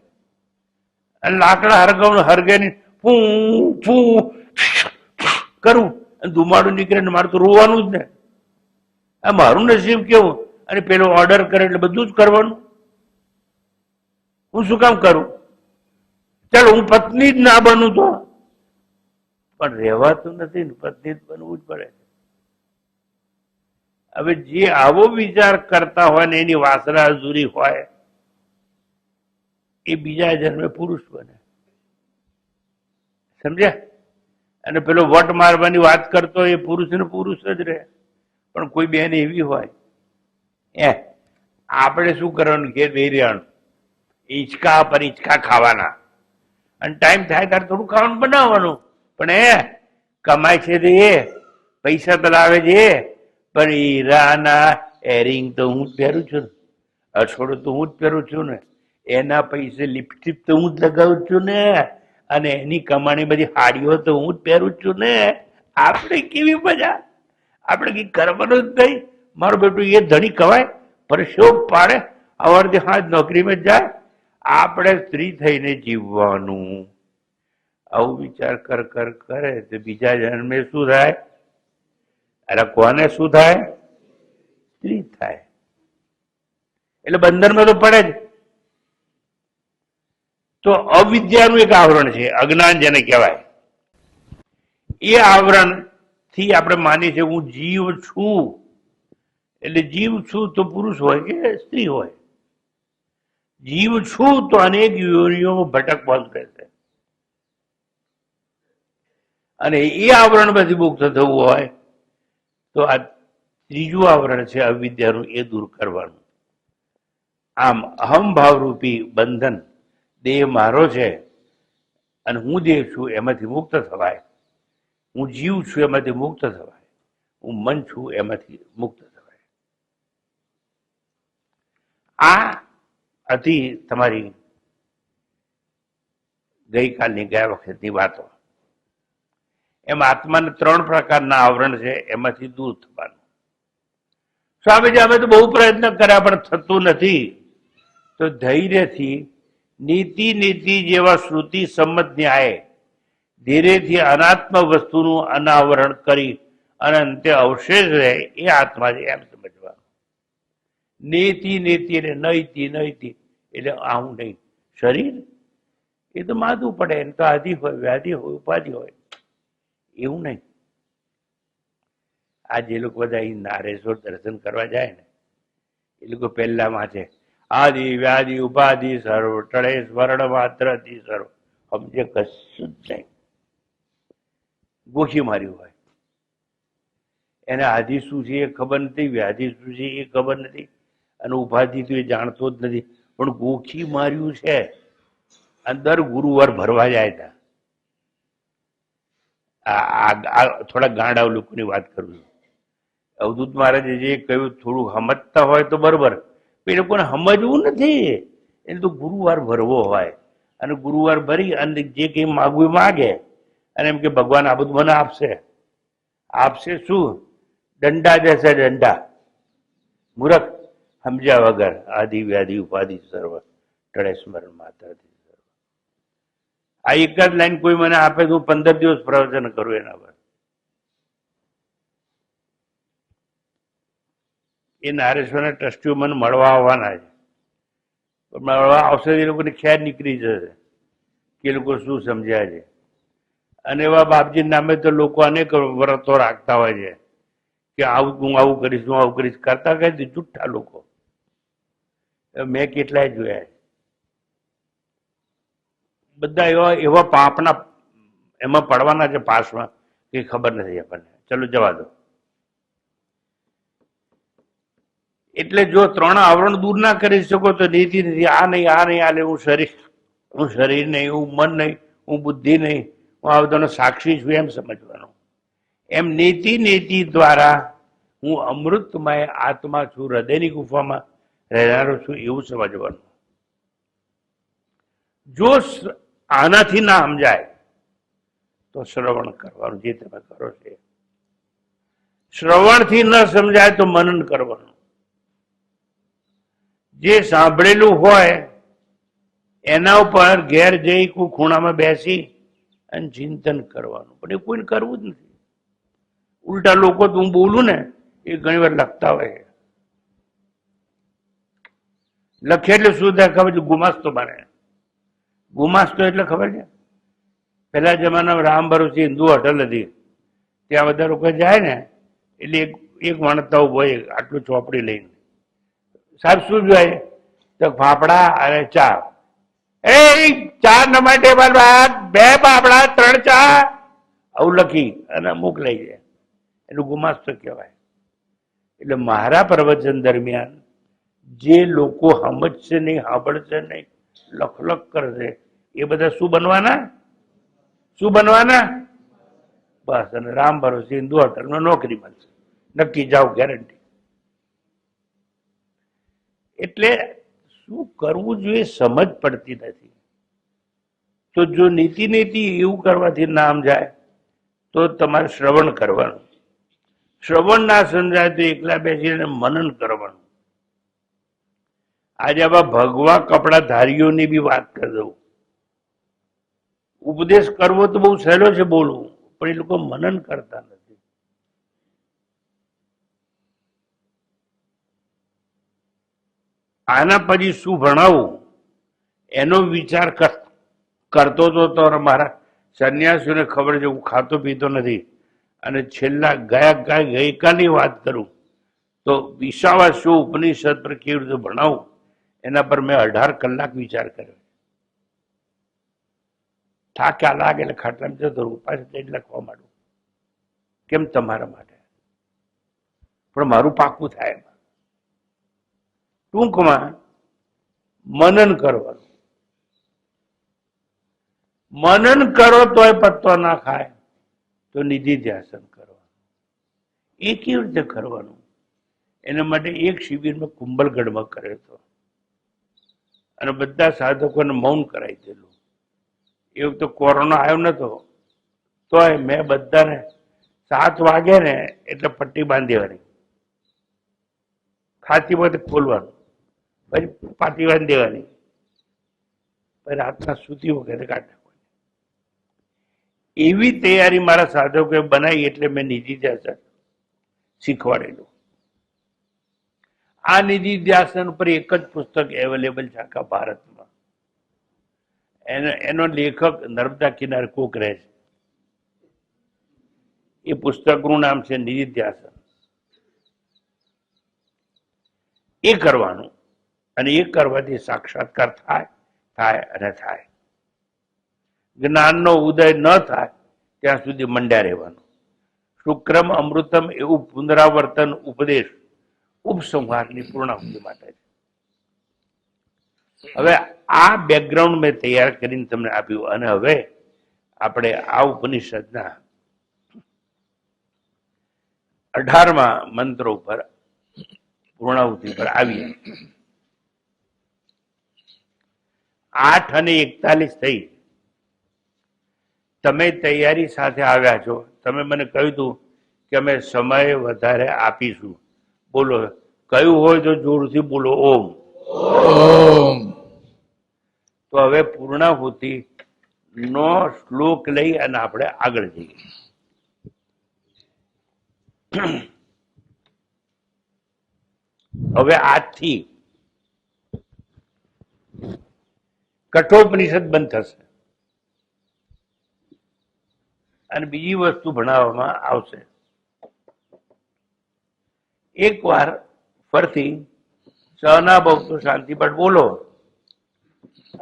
અને લાકડા હરગાની ફૂ ફૂ કરું અને ધુમાડું નીકળે ને મારે તો રોવાનું જ ને. આ મારું નસીબ કેવું. અને પેલો ઓર્ડર કરે એટલે બધું જ કરવાનું. હું શું કામ કરું? ચાલો હું પત્ની જ ના બનું તો, પણ રહેવાતું નથી ને, પત્ની જ બનવું જ પડે. હવે જે આવો વિચાર કરતા હોય ને એની વાસના અધૂરી હોય એ બીજા જન્મે પુરુષ બને. સમજ્યા? અને પેલો વટ મારવાની વાત કરતો એ પુરુષ ને પુરુષ જ રહે. પણ કોઈ બેન એવી હોય આપણે શું કરવાનું, ઘેર બેહી રહેવાનું, હિંચકા પર હિંચકા ખાવાના, અને ટાઈમ થાય ત્યારે થોડું ખાવાનું બનાવવાનું. પણ કમાય છે તો એ પૈસા તો લાવે છે, પણ હીરાના એરિંગ તો હું જ પહેરું છું ને, અછોડું તો હું જ પહેરું છું ને, એના પૈસે લિપસ્ટિક તો હું જ લગાવું છું ને, અને એની કમાણી બધી હાડીઓ તો હું જ પહેરું છું ને. આપણે કેવી મજા, આપણે કઈ કરવાનું જ નહીં. મારું બેટું એ ધણી કવાય, પરસેવો પાડે, અવારથી હાથ નોકરીમાં જાય, આપણે સ્ત્રી થઈને જીવવાનું. આવું વિચાર કર કર કરે તો બીજા જન્મે શું થાય? અરે કોને શું થાય? સ્ત્રી થાય. એટલે બંધનમાં તો પડે જ. તો અવિદ્યાનું એક આવરણ છે, અજ્ઞાન જેને કહેવાય. એ આવરણ થી આપણે માનીએ છીએ હું જીવ છું. એટલે જીવ છું તો પુરુષ હોય કે સ્ત્રી હોય, જીવ છું તો અનેક યોનિઓમાં ભટકવાનું રહેશે. અને એ આવરણ પછી મુક્ત થવું હોય તો આ ત્રીજું આવરણ છે અવિદ્યાનું, એ દૂર કરવાનું. આમ અહમભાવરૂપી બંધન, દેહ મારો છે અને હું દેહ છું, એમાંથી મુક્ત થવાય. હું જીવ છું એમાંથી મુક્ત થવાય. હું મન છું એમાંથી મુક્ત થવાય. આ હતી તમારી ગઈકાલની ગયા વખતની વાતો. એમ આત્માને 3 પ્રકારના આવરણ છે, એમાંથી દૂર થવાનું. સ્વામીજી અમે તો બહુ પ્રયત્ન કર્યા પણ થતું નથી. તો ધૈર્યથી નીતિ નીતિ જેવા શ્રુતિ સંમત ન્યાય ધીરેથી અનાત્મ વસ્તુનું અનાવરણ કરી અને અંતે અવશેષ રહે એ આત્મા છે એમ સમજવાનું. નેતિ નેતિ એટલે નૈતિ નૈતિ એટલે આવું નહીં. શરીર એ તો માથું પડે, એને તો આદિ હોય, વ્યાધિ હોય, ઉપાધિ હોય, એવું નહીં. આ જે લોકો બધા અહીં નારેશ્વર દર્શન કરવા જાય ને એ લોકો પહેલા વાંચે આદિ વ્યાધિ ઉપાધિ સર્વ ટળે સ્વર્ણ માત્રથી સર્વ. સમજે કશું જ નહીં. ગોખી માર્યું હોય. એને આદિ શું છે એ ખબર નથી, વ્યાધિ શું છે એ ખબર નથી, અને ઉપાધિ તો એ જાણતો જ નથી, પણ ગોખી માર્યું છે. અને દર ગુરુવાર ભરવા જાય હતા. થોડા ગાંડા લોકોની વાત કરું છું. અવધૂત મહારાજે જે કહ્યું થોડું સમજતા હોય તો બરોબર, એ લોકોને સમજવું નથી. એને તો ગુરુવાર ભરવો હોય, અને ગુરુવાર ભરી અને જે કંઈ માગવું માગે, અને એમ કે ભગવાન આ બધું મને આપશે. આપશે શું? દંડા દેશે, દંડા. મૂર્ખ, સમજ્યા વગર. આદિ વ્યાધિ ઉપાધિ સર્વ ટળે સ્મરણ માત્રથી સર્વ. આ એક જ લાઈન કોઈ મને આપે તો હું 15 દિવસ પ્રવચન કરું એના પર. એ નારેશ્વરના ટ્રસ્ટીઓ મને મળવા આવવાના છે. મળવા આવશે એ લોકોને ખ્યાલ નીકળી જશે કે એ લોકો શું સમજ્યા છે. અને એવા બાપજી નામે તો લોકો અનેક વ્રતો રાખતા હોય છે કે આવું હું આવું કરીશ, હું આવું કરીશ. કરતા કઈ જુઠ્ઠા લોકો મેં કેટલાય જોયા. બધા એવા એવા પાપના એમાં પડવાના છે પાસમાં કે ખબર નથી આપણને. ચલો જવા દો. એટલે જો 3 આવરણ દૂર ના કરી શકો તો નીતિ નથી. આ નહીં, આ નહીં, આ હું શરીર નહીં, હું મન નહીં, હું બુદ્ધિ નહીં, હું આ બધાનો સાક્ષી છું એમ સમજવાનું. એમ નીતિ નીતિ દ્વારા હું અમૃતમય આત્મા છું, હૃદયની ગુફામાં રહેનારો છું એવું સમજવાનું. જો આનાથી ના સમજાય તો શ્રવણ કરવાનું, જે તમે કરો છે. શ્રવણથી ન સમજાય તો મનન કરવાનું. જે સાંભળેલું હોય એના ઉપર ઘેર જઈ કોઈ ખૂણામાં બેસી અને ચિંતન કરવાનું, પણ એ કોઈને કરવું જ નથી. ઉલટા લોકો તો હું બોલું ને એ ઘણી વાર લખતા હોય. લખે એટલે શું થાય ખબર છે? ગુમાસ્તો બને. ગુમાસ્તો એટલે ખબર છે? પહેલા જમાનામાં રામ ભરોસે હિન્દુ હોટલ હતી, ત્યાં બધા લોકો જાય ને એટલે એક વણતા ઉભો હોય આટલું ચોપડી લઈને. સાહેબ શું જોઈએ? તો ફાફડા અને ચા. એ 4 નંબર ટેબલ પર 2 ફાફડા 3 ચા, આવું લખી અને અમુક લઈ જાય. એનું ગુમાસ્તો કહેવાય. એટલે મારા પ્રવચન દરમિયાન જે લોકો સમજશે નહીં, સાંભળશે નહીં, લખલખ કરશે, એ બધા શું બનવાના? શું બનવાના? બસ. અને રામ ભરોસે હિન્દુ હોટલમાં નોકરી મળશે, નક્કી જાઓ, ગેરંટી. એટલે શું કરવું જોઈએ સમજ પડતી નથી. તો જો નીતિ એવું કરવાથી નામ જાય તો તમારે શ્રવણ કરવાનું. શ્રવણ ના સમજાય તો એકલા બેસીને મનન કરવાનું. આજે આવા ભગવા કપડા ધારીઓની બી વાત કરી દઉં. ઉપદેશ કરવો તો બહુ સહેલો છે બોલવું, પણ એ લોકો મનન કરતા નથી. આના પછી શું ભણાવું એનો વિચાર કરતો તો મારા સંન્યાસીઓને ખબર છે હું ખાતો પીતો નથી. અને છેલ્લા ગઈકાલની વાત કરું તો વિશાવાસ્યો ઉપનિષદ પર કેવી રીતે ભણાવું એના પર મેં 18 કલાક વિચાર કર્યો. થાક્યા લાગે એટલે ખાટલામાં જતો રહું, પાછું લખવા માંડું. કેમ? તમારા માટે. પણ મારું પાકું થાય એમાં. ટૂંકમાં મનન કરવાનું. મનન કરો તોય પત્તો ના ખાય તો નિધિ ધ્યાસન કરવાનું. એ કેવી રીતે કરવાનું? એના માટે એક શિબિરમાં કુંભલગઢમાં કર્યો હતો અને બધા સાધકોને મૌન કરાવી દેલું. એ વખતે કોરોના આવ્યો નતો, તોય મેં બધાને 7 વાગે ને એટલે પટ્ટી બાંધી દેવાની, ખાતી વખતે ખોલવાનું, પછી પાટી બાંધી દેવાની, પછી રાતના સૂતી વખતે કાઢી નાખવાની. એવી તૈયારી મારા સાધકોએ બનાવી એટલે મેં નિધિ ધ્યાસન શીખવાડેલું. આ નિધિ ધ્યાસન ઉપર એક જ પુસ્તક અવેલેબલ છે આખા ભારતમાં. એનો લેખક નર્મદા કિનારે કોક રહે છે. એ પુસ્તકનું નામ છે નિધિ ધ્યાસન. એ કરવાનું અને એ કરવાથી સાક્ષાત્કાર થાય અને થાય. જ્ઞાનનો ઉદય ન થાય ત્યાં સુધી મંડ્યા રહેવાનું. શુક્રમ અમૃતમ એવું પુનરાવર્તન ઉપદેશ ઉપસંહારની પૂર્ણાહુતિ માટે છે. હવે આ બેકગ્રાઉન્ડ મેં તૈયાર કરીને તમને આપ્યું અને હવે આપણે આ ઉપનિષદના 18મા મંત્રો ઉપર પૂર્ણાહુતિ પર આવીએ. 8:41 થઈ. તમે તૈયારી સાથે આવ્યા છો. તમે મને કહ્યું હતું કે અમે સમય વધારે આપીશું. બોલો, કયું હોય તો જોરથી બોલો ઓમ. ઓમ. તો હવે પૂર્ણાહુતિ નો શ્લોક લઈ અને આપણે આગળ જઈએ. હવે આજથી કઠોપનિષદ બંધ થશે અને બીજી વસ્તુ ભણાવવામાં આવશે. એકવાર ફરતી સહના ભવતો શાંતિપાઠ બોલો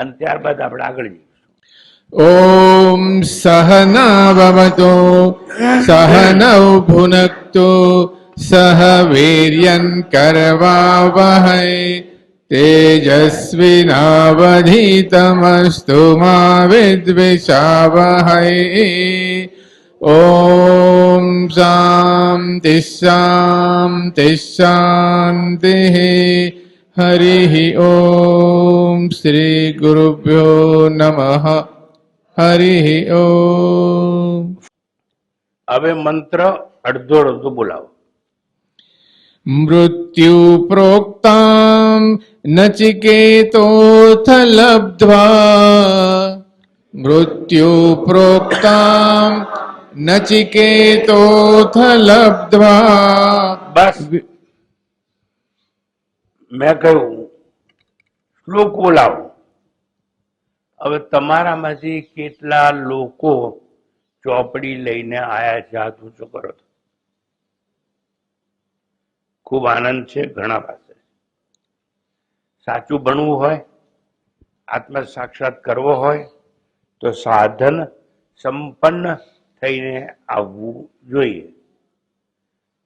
અને ત્યારબાદ આપણે આગળ જઈશું. ઓમ સહના ભવતુ સહનૌ ભુનક્તુ સહ વીર્યં કરવાવહૈ તેજસ્વિનાવધીતમસ્તુ મા વિદ્વિષાવહૈ. ઓમ શાંતિ શાંતિ શાંતિ. हरिः ॐ श्रीगुरुभ्यो नमः हरिः ॐ હવે મંત્ર અડધો અડધો બોલાવો. मृत्यु प्रोक्तां नचिकेतोऽथ लब्ध्वा मृत्यु प्रोक्तां नचिकेतोऽथ लब्ध्वा બસ મેં કહ્યું શ્લોક બોલાવો. હવે તમારામાંથી કેટલા લોકો ચોપડી લઈને આયા છે? હાથ ઊંચો કરો. ખૂબ આનંદ છે. ઘણા પાસે સાચું ભણવું હોય, આત્મ સાક્ષાત કરવો હોય તો સાધન સંપન્ન થઈને આવવું જોઈએ.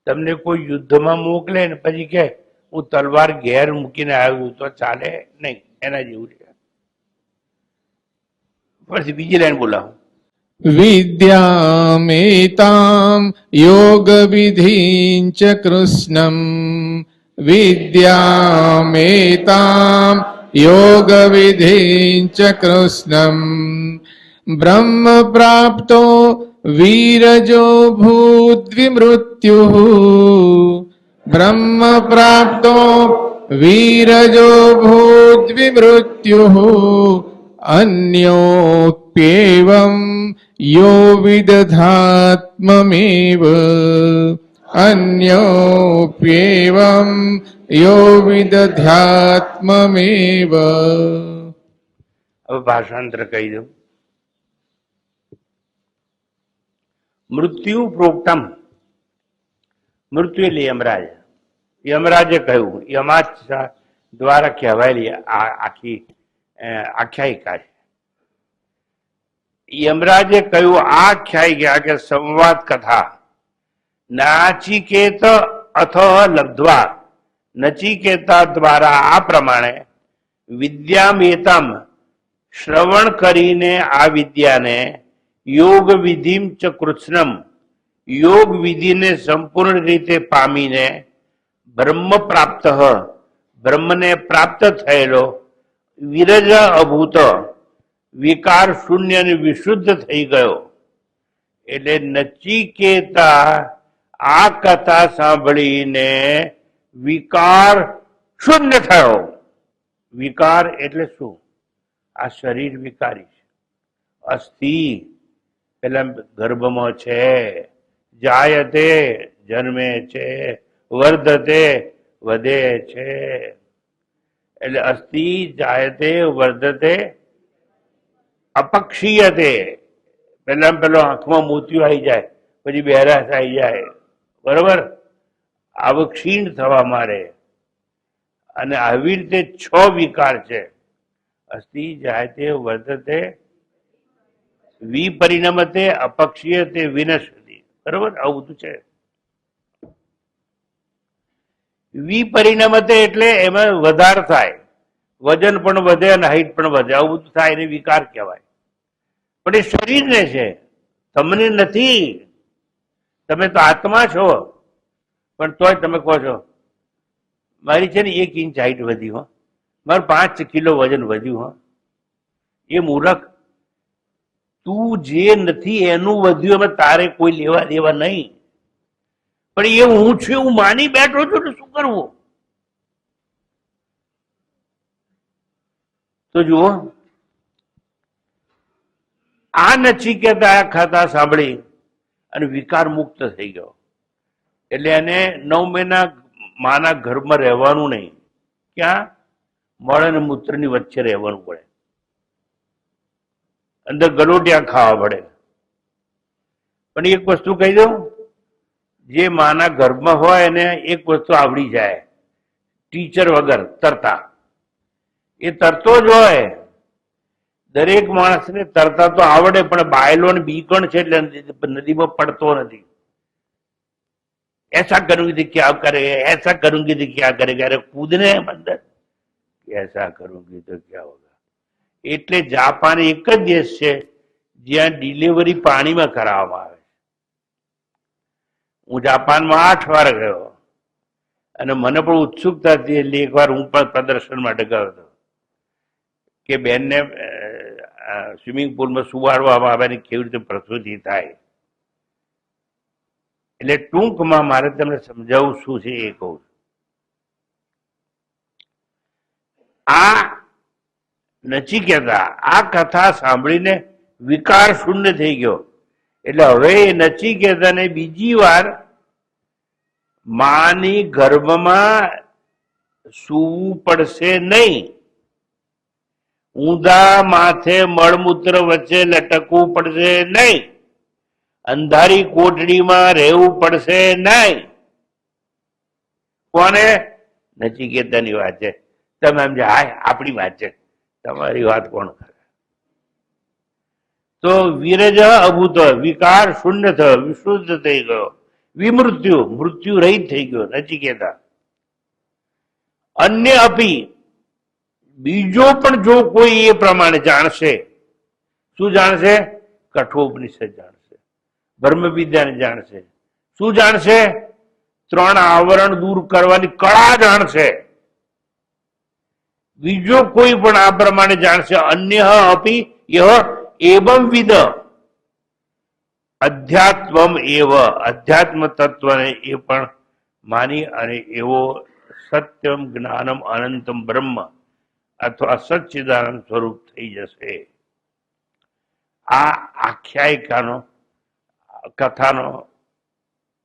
તમને કોઈ યુદ્ધમાં મોકલે ને પછી કે હું તલવાર ઘેર મૂકીને આવ્યું તો ચાલે નહીં. એના જેવું છે. પછી બીજી લાઈન બોલાવો. विद्यामेतां योगविधिं च कृष्णं विद्यामेतां योगविधिं च कृष्णं ब्रह्म प्राप्तो वीरजो भूद्विमृत्युः ब्रह्म प्राप्तो वीरजो भूद्विमृत्युः अन्योप्येवं यो विदधात्ममेव अन्योप्येवं यो विदध्यात्ममेव. હવે ભાષાંતર કહી દઉં. મૃત્યુ પ્રોક્તમ, મૃત્યુ એટલે યમરાજ. યમરાજે કહ્યું, યમાજ દ્વારા કહેવાયેલી આખી આખ્યાયિકા છે. યમરાજે કહ્યું આ આખ્યાયિકા કે સંવાદ કથા નાચિકેત અથ લબ્ધ્વા, નચિકેતા દ્વારા આ પ્રમાણે વિદ્યામેતમ શ્રવણ કરીને આ વિદ્યાને યોગ વિધિમ ચ કૃષ્ણમ યોગ વિધિને સંપૂર્ણ રીતે પામીને બ્રહ્મ પ્રાપ્ત બ્રહ્મને પ્રાપ્ત થયેલો વિરજ અભૂત વિકાર શૂન્ય અને વિશુદ્ધ થઈ ગયો. એટલે નચિકેતા આ કથા સાંભળીને વિકાર શૂન્ય થયો. વિકાર એટલે શું? આ શરીર વિકારી છે. અસ્થિ પેલા ગર્ભમાં છે, જાયતે જન્મે છે, વર્ધતે વધે છે. એટલે અસ્થિ જાયતે વર્ધતે અપક્ષીયતે. પેલા પેલો આંખમાં મોતિયો આવી જાય, પછી બહેરાશ આવી જાય, બરોબર? આવું ક્ષીણ થવા માંડે. અને આવી રીતે 6 વિકાર છે. અસ્થિ જાયતે વર્ધતે વિપરિણમતે અપક્ષીયતે વિનશ્યતિ. બરોબર? આવું બધું છે. વિપરિણમતે એટલે એમાં વધાર થાય, વજન પણ વધે અને હાઈટ પણ વધે. આવું બધું થાય એને વિકાર કહેવાય. પણ એ શરીરને છે, તમને નથી. તમે તો આત્મા છો. પણ તોય તમે કહો છો મારી છે ને 1 ઇંચ હાઈટ વધી હો, મારું 5 કિલો વજન વધ્યું હો. એ મૂર્ખ, તું જે નથી એનું વધ્યું, એમાં તારે કોઈ લેવા દેવા નહીં. પણ એ હું છું એવું માની બેઠો છું ને શું કરવું? તો જુઓ, આ નચિકેતા આ કથા સાંભળી અને વિકાર મુક્ત થઈ ગયો. એટલે એને 9 મહિના માના ઘરમાં રહેવાનું નહીં. ક્યાં? મળ અને મૂત્રની વચ્ચે રહેવાનું પડે, અંદર ગલોટિયા ખાવા પડે. પણ એક વસ્તુ કહી દઉં, જે માના ગર્ભમાં હોય એને એક વસ્તુ આવડી જાય, ટીચર વગર તરતા. એ તરતો જ હોય. દરેક માણસને તરતા તો આવડે, પણ બાયલો ને બીકણ છે એટલે નદીમાં પડતો નથી. ऐसा करूंगी तो क्या करेगा, ऐसा करूंगी तो क्या करेगा, अरे कूदने अंदर, ऐसा करूंगी तो क्या होगा. એટલે જાપાન એક જ દેશ છે જ્યાં ડિલિવરી પાણીમાં કરાવવામાં આવે છે. હું જાપાનમાં 8 વાર ગયો અને મને પણ ઉત્સુકતા હતી, એટલે એકવાર હું પણ પ્રદર્શન માટે ગયો હતો કે બેનને સ્વિમિંગ પુલમાં સુવાડવામાં આવે ને કેવી રીતે પ્રસૂતિ થાય. એટલે ટૂંકમાં મારે તમને સમજાવવું શું છે એ કહું છું. આ નચિકેતા આ કથા સાંભળીને વિકાર શૂન્ય થઈ ગયો. એટલે હવે એ નચિકેતાને બીજી વાર માની ગર્ભમાં સૂવું પડશે નહીં, ઊંધા માથે મળમૂત્ર વચ્ચે લટકવું પડશે નહીં, અંધારી કોટડીમાં રહેવું પડશે નહીં. કોને? નચિકેતાની વાત છે. તમે એમ હાય આપણી વાત છે, તમારી વાત કોણ કરે? તો વિરજ અભૂત, વિકાર શૂન્ય થયો, વિશુદ્ધ થઈ ગયો, વિમૃત્યુ મૃત્યુ રહિત થઈ ગયો નચિકેતા. અન્ય અપી, બીજો પણ જો કોઈ એ પ્રમાણે જાણશે, શું જાણશે? કઠોપનિષદ જાણશે, બ્રહ્મ વિદ્યાને જાણશે. શું જાણશે? 3 આવરણ દૂર કરવાની કળા જાણશે. બીજો કોઈ પણ આ પ્રમાણે જાણશે. અન્ય અપી યહ એવં વિદ અધ્યાત્મ એવ, અધ્યાત્મ તત્વને એ પણ માની અને એવો સત્યમ જ્ઞાનમ અનંતમ બ્રહ્મ અથવા સચ્ચિદાનંદ સ્વરૂપ થઈ જશે. આ આખ્યાયિકાનો કથાનો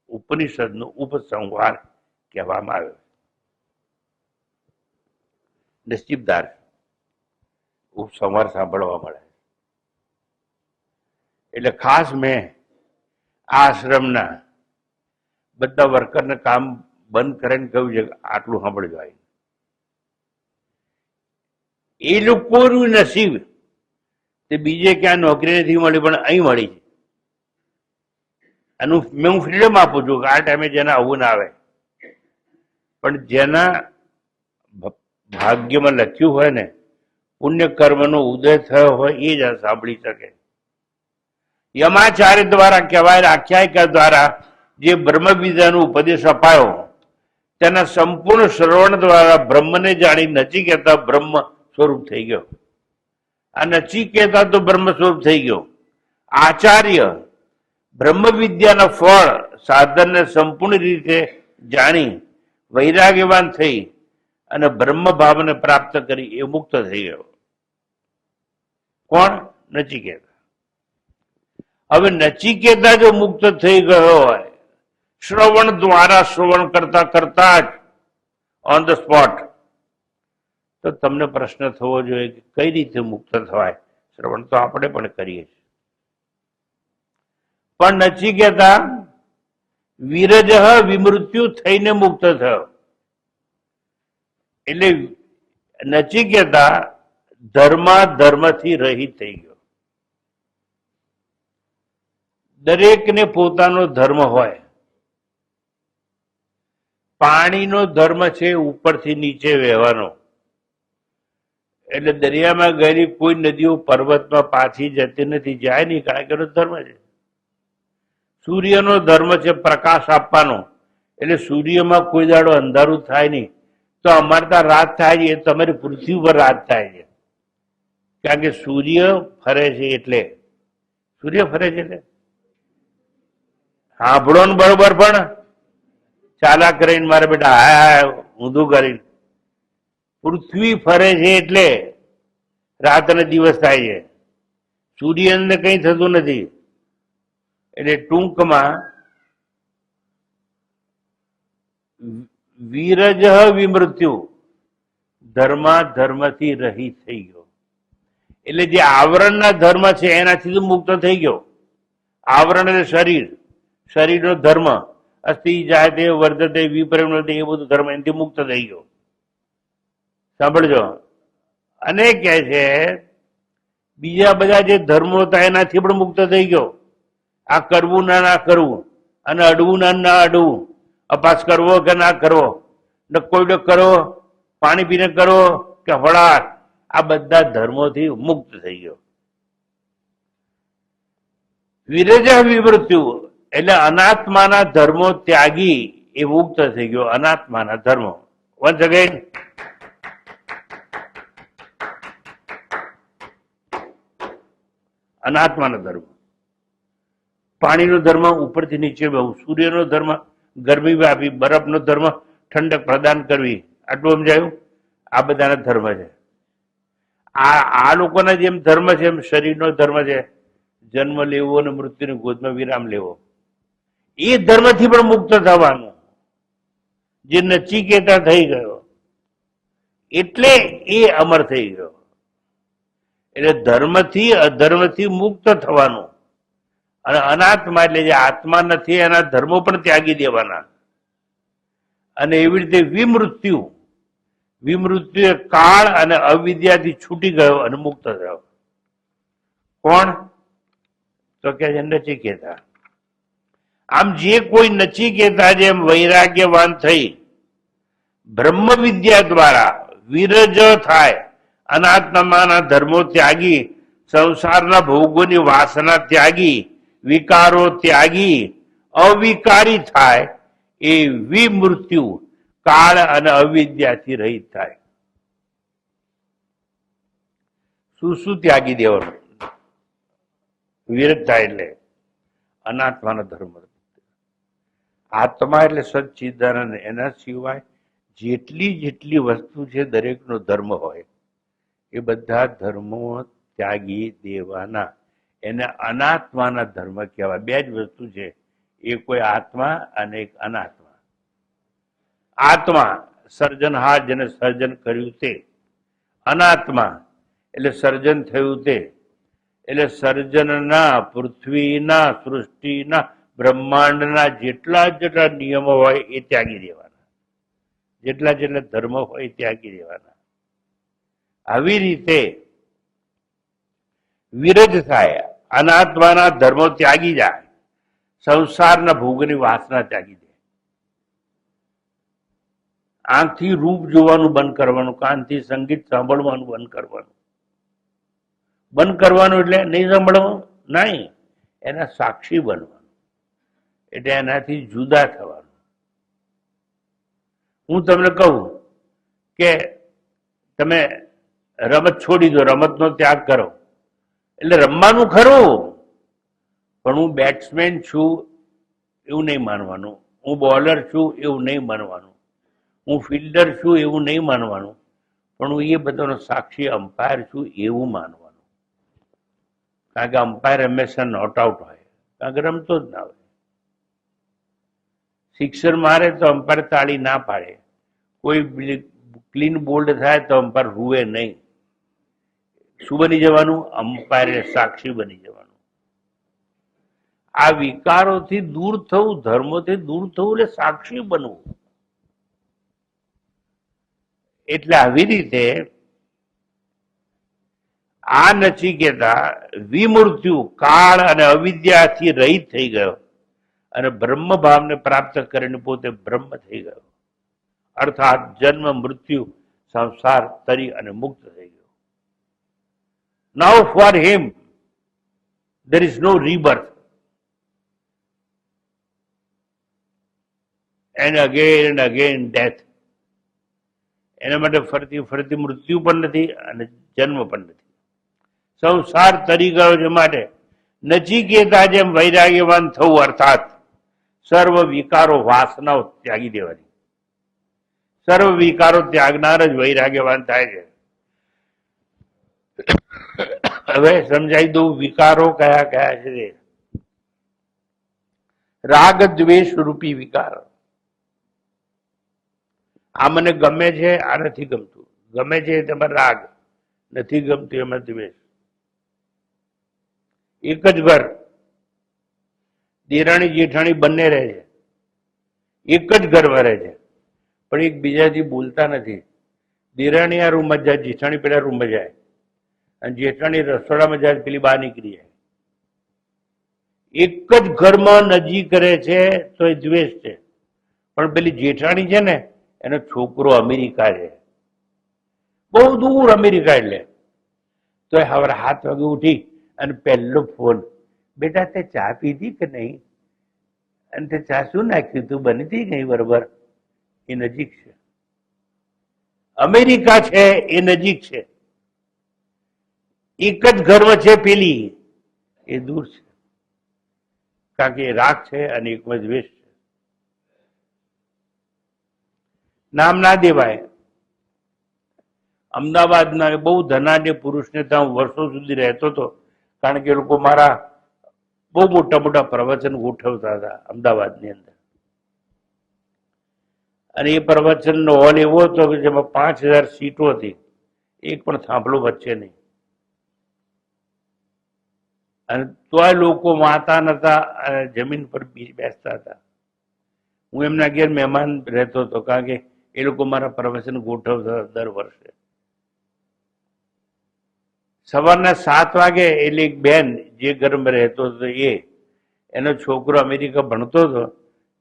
ઉપનિષદનો ઉપસંહાર કહેવામાં આવ્યો. નસીબદાર ઉપસંહાર સાંભળવા મળે. એટલે ખાસ મેં આ આશ્રમના બધા વર્કરને કામ બંધ કરીને કહ્યું છે કે આટલું સાંભળજો. એ લોકોનું નસીબ તે બીજે ક્યાં નોકરી નથી મળી, પણ અહીં મળી છે. આનું મેં હું ફ્રીડમ આપું છું કે આ ટાઈમે જેના આવું ના આવે, પણ જેના ભાગ્યમાં લખ્યું હોય ને, પુણ્ય કર્મનો ઉદય થયો હોય એ જ આ સાંભળી શકે. યમાચાર્ય દ્વારા કહેવાય, આખ્યાયિકા દ્વારા જે બ્રહ્મ વિદ્યાનો ઉપદેશ અપાયો તેના સંપૂર્ણ શ્રવણ દ્વારા બ્રહ્મને જાણી નચિકેતા બ્રહ્મ સ્વરૂપ થઈ ગયો. આ નચિકેતા તો બ્રહ્મ સ્વરૂપ થઈ ગયો. આચાર્ય બ્રહ્મ વિદ્યાના ફળ સાધનને સંપૂર્ણ રીતે જાણી વૈરાગ્યવાન થઈ અને બ્રહ્મ ભાવને પ્રાપ્ત કરી એ મુક્ત થઈ ગયો. કોણ? નચિકેતા. હવે નચિકેતા જો મુક્ત થઈ ગયો હોય, શ્રવણ દ્વારા શ્રવણ કરતા કરતા જ ઓન ધ સ્પોટ, તો તમને પ્રશ્ન થવો જોઈએ કે કઈ રીતે મુક્ત થવાય? શ્રવણ તો આપણે પણ કરીએ છીએ, પણ નચિકેતા વિરજ વિમૃત્યુ થઈને મુક્ત થયો. એટલે નચિકેતા ધર્મથી રહિત થઈ ગયો. દરેકને પોતાનો ધર્મ હોય. પાણીનો ધર્મ છે ઉપરથી નીચે વહેવાનો. એટલે દરિયામાં ગયેલી કોઈ નદીઓ પર્વતમાં પાછી જતી નથી, જાય નહીં, કારણ કે એનો ધર્મ છે. સૂર્યનો ધર્મ છે પ્રકાશ આપવાનો, એટલે સૂર્યમાં કોઈ દાડો અંધારું થાય નહીં. તો અમારે ત્યાં રાત થાય છે, એ તમારી પૃથ્વી ઉપર રાત થાય છે, કારણ કે સૂર્ય ફરે છે. એટલે સૂર્ય ફરે છે એટલે સાંભળો ને બરોબર, પણ ચાલા કરીને મારે બેટા હાય ઊંધું કરીને. પૃથ્વી ફરે છે એટલે રાત અને દિવસ થાય છે, સૂર્યને કઈ થતું નથી. એટલે ટૂંકમાં વિરજ વિમૃત્યુ, ધર્મથી રહિત થઈ ગયો. એટલે જે આવરણના ધર્મ છે એનાથી તો મુક્ત થઈ ગયો. આવરણ એટલે શરીર, શરીરનો ધર્મ અસ્થિ જાયતે વર્ધતે વિપરિણમતે, એ બધું ધર્મ એનાથી મુક્ત થઈ ગયો. સાંભળજો. અને કહે છે બીજા બધા જે ધર્મો હતા એનાથી પણ મુક્ત થઈ ગયો. આ કરવું ના કરવું, અને અડવું ના અડવું, અપાસ કરવો કે ના કરવો, કોઈ કરો, પાણી પીને કરો કે ફળાર, આ બધા ધર્મોથી મુક્ત થઈ ગયો. વિરજ વિમૃત્યુ એટલે અનાત્માના ધર્મો ત્યાગી એ મુક્ત થઈ ગયો અનાત્માના ધર્મ. વન્સ અગેન, અનાત્માનો ધર્મ. પાણીનો ધર્મ ઉપરથી નીચે બહુ, સૂર્યનો ધર્મ ગરમી આપી, બરફનો ધર્મ ઠંડક પ્રદાન કરવી. આટલું સમજાયું? આ બધાના ધર્મ છે. આ લોકોના જેમ ધર્મ છે એમ શરીરનો ધર્મ છે, જન્મ લેવો અને મૃત્યુની ગોદમાં વિરામ લેવો. એ ધર્મથી પણ મુક્ત થવાનું, જે નચિકેતા થઈ ગયો એટલે એ અમર થઈ ગયો. એટલે ધર્મથી અધર્મથી મુક્ત થવાનું. અને અનાત્મા એટલે જે આત્મા નથી એના ધર્મો પણ ત્યાગી દેવાના. અને એવી રીતે વિમૃત્યુ, વિમૃત્યુ એ કાળ અને અવિદ્યાથી છૂટી ગયો અને મુક્ત થયો. કોણ? તો કે છે નચિકેતા. આમ જે કોઈ નચિકેતા જેમ વૈરાગ્યવાન થઈ બ્રહ્મ વિદ્યા દ્વારા વિરજ થાય, અનાત્માના ધર્મો ત્યાગી, સંસારના ભોગોની વાસના ત્યાગી, વિકારો ત્યાગી અવિકારી થાય, એ વિમૃત્યુ કાળ અને અવિદ્યાથી રહિત થાય. શું શું ત્યાગી દેવાનું? વિરજ થાય એટલે અનાત્માનો ધર્મ. આત્મા એટલે સચ્ચિદાનંદ. એના સિવાય જેટલી વસ્તુ છે દરેકનો ધર્મ હોય, એ બધા ધર્મો ત્યાગી દેવાના. એને અનાત્માના ધર્મ કહેવાય. બે જ વસ્તુ છે, એક કોઈ આત્મા અને એક અનાત્મા. આત્મા સર્જનહાર, જેને સર્જન કર્યું તે. અનાત્મા એટલે સર્જન થયું તે. એટલે સર્જનના, પૃથ્વીના, સૃષ્ટિના, બ્રહ્માંડના જેટલા નિયમો હોય એ ત્યાગી દેવાના. જેટલા ધર્મ હોય એ ત્યાગી દેવાના. આવી રીતે વિરજ થાય, અનાત્માના ધર્મો ત્યાગી જાય, સંસારના ભોગની વાસના ત્યાગી દે. આંખથી રૂપ જોવાનું બંધ કરવાનું, કાનથી સંગીત સાંભળવાનું બંધ કરવાનું. બંધ કરવાનું એટલે નહીં સાંભળવાનું, નહીં, એના સાક્ષી બનવાનું. એટલે એનાથી જુદા થવાનું. હું તમને કહું કે તમે રમત છોડી દો, રમતનો ત્યાગ કરો, એટલે રમવાનું ખરું, પણ હું બેટ્સમેન છું એવું નહીં માનવાનું, હું બોલર છું એવું નહીં માનવાનું, હું ફિલ્ડર છું એવું નહીં માનવાનું, પણ હું એ બધાનો સાક્ષી અમ્પાયર છું એવું માનવાનું. કારણ કે અમ્પાયર હંમેશા નોટ આઉટ હોય, કારણ કે રમતો જ ના હોય. સિક્સર મારે તો અમ્પાયર તાળી ના પાડે, કોઈ ક્લીન બોલ્ડ થાય તો અમ્પાયર રૂવે નહીં. શું બની જવાનું? અમ્પાયર સાક્ષી બની જવાનું. આ વિકારોથી દૂર થવું, ધર્મોથી દૂર થવું એટલે સાક્ષી બનવું. એટલે આવી રીતે આ નચિકેતા વિમૃત્યુ કાળ અને અવિદ્યાથી રહિત થઈ ગયો અને બ્રહ્મ ભાવને પ્રાપ્ત કરીને પોતે બ્રહ્મ થઈ ગયો. અર્થાત જન્મ, મૃત્યુ, સંસાર તરી અને મુક્ત થઈ ગયો. Now for him there is no rebirth and again death. એના માટે ફરતી મૃત્યુ પણ નથી અને જન્મ પણ નથી. સંસાર તરી ગયો છે. માટે નચિકેતા જેમ વૈરાગ્યવાન થવું, અર્થાત સર્વ વિકારો, વાસનાઓ ત્યાગી દેવાની. સર્વ વિકારો ત્યાગનાર જ વૈરાગ્યવાન થાય છે. હવે સમજાઈ દઉં વિકારો કયા કયા છે. રાગ દ્વેષ રૂપી વિકાર. આ મને ગમે છે, આ નથી ગમતું. ગમે છે તેમાં રાગ, નથી ગમતું એમાં દ્વેષ. એક જ ઘર, દેરાણી જેઠાણી બંને રહે છે, એક જ ઘરમાં રહે છે, પણ એકબીજાથી બોલતા નથી. દેરાણી આ રૂમમાં જાય, જેઠાણી પેલા રૂમમાં જાય, અને જેઠાણી રસોડામાં જાય, પેલી બહાર નીકળી જાય. એક જ ઘરમાં નજીક રહે છે તો એ દ્વેષ છે. પણ પેલી જેઠાણી છે ને, એનો છોકરો અમેરિકા છે, બહુ દૂર અમેરિકા. એટલે તો હવે 7 વાગે ઉઠી અને પહેલો ફોન, બેટા તે ચા પીધી કે નહીં? અને તે ચા શું નાખ્યું તું બની હતી નહીં બરોબર? એ નજીક છે. અમેરિકા છે એ નજીક છે. એક જ ઘરમાં છે પેલી, એ દૂર છે. કારણ કે એ રાગ છે અને એકમાં દ્વેષ છે. નામ ના દેવાય. અમદાવાદના બહુ ધનાઢ્ય પુરુષને ત્યાં હું વર્ષો સુધી રહેતો હતો, કારણ કે એ લોકો મારા બહુ મોટા મોટા પ્રવચન ગોઠવતા હતા અમદાવાદની અંદર. અને એ પ્રવચનનો હોલ એવો હતો કે જેમાં 5000 સીટો હતી, એક પણ થાંભલો વચ્ચે નહીં. અને તોય લોકો વાતા નતા અને જમીન પર બેસતા હતા. હું એમના ઘેર મહેમાન રહેતો હતો, કારણ કે એ લોકો મારા પ્રવચન ગોઠવતા દર વર્ષે. સવારના 7 વાગે એટલે એક બેન જે ઘરમાં રહેતો હતો એનો છોકરો અમેરિકા ભણતો હતો,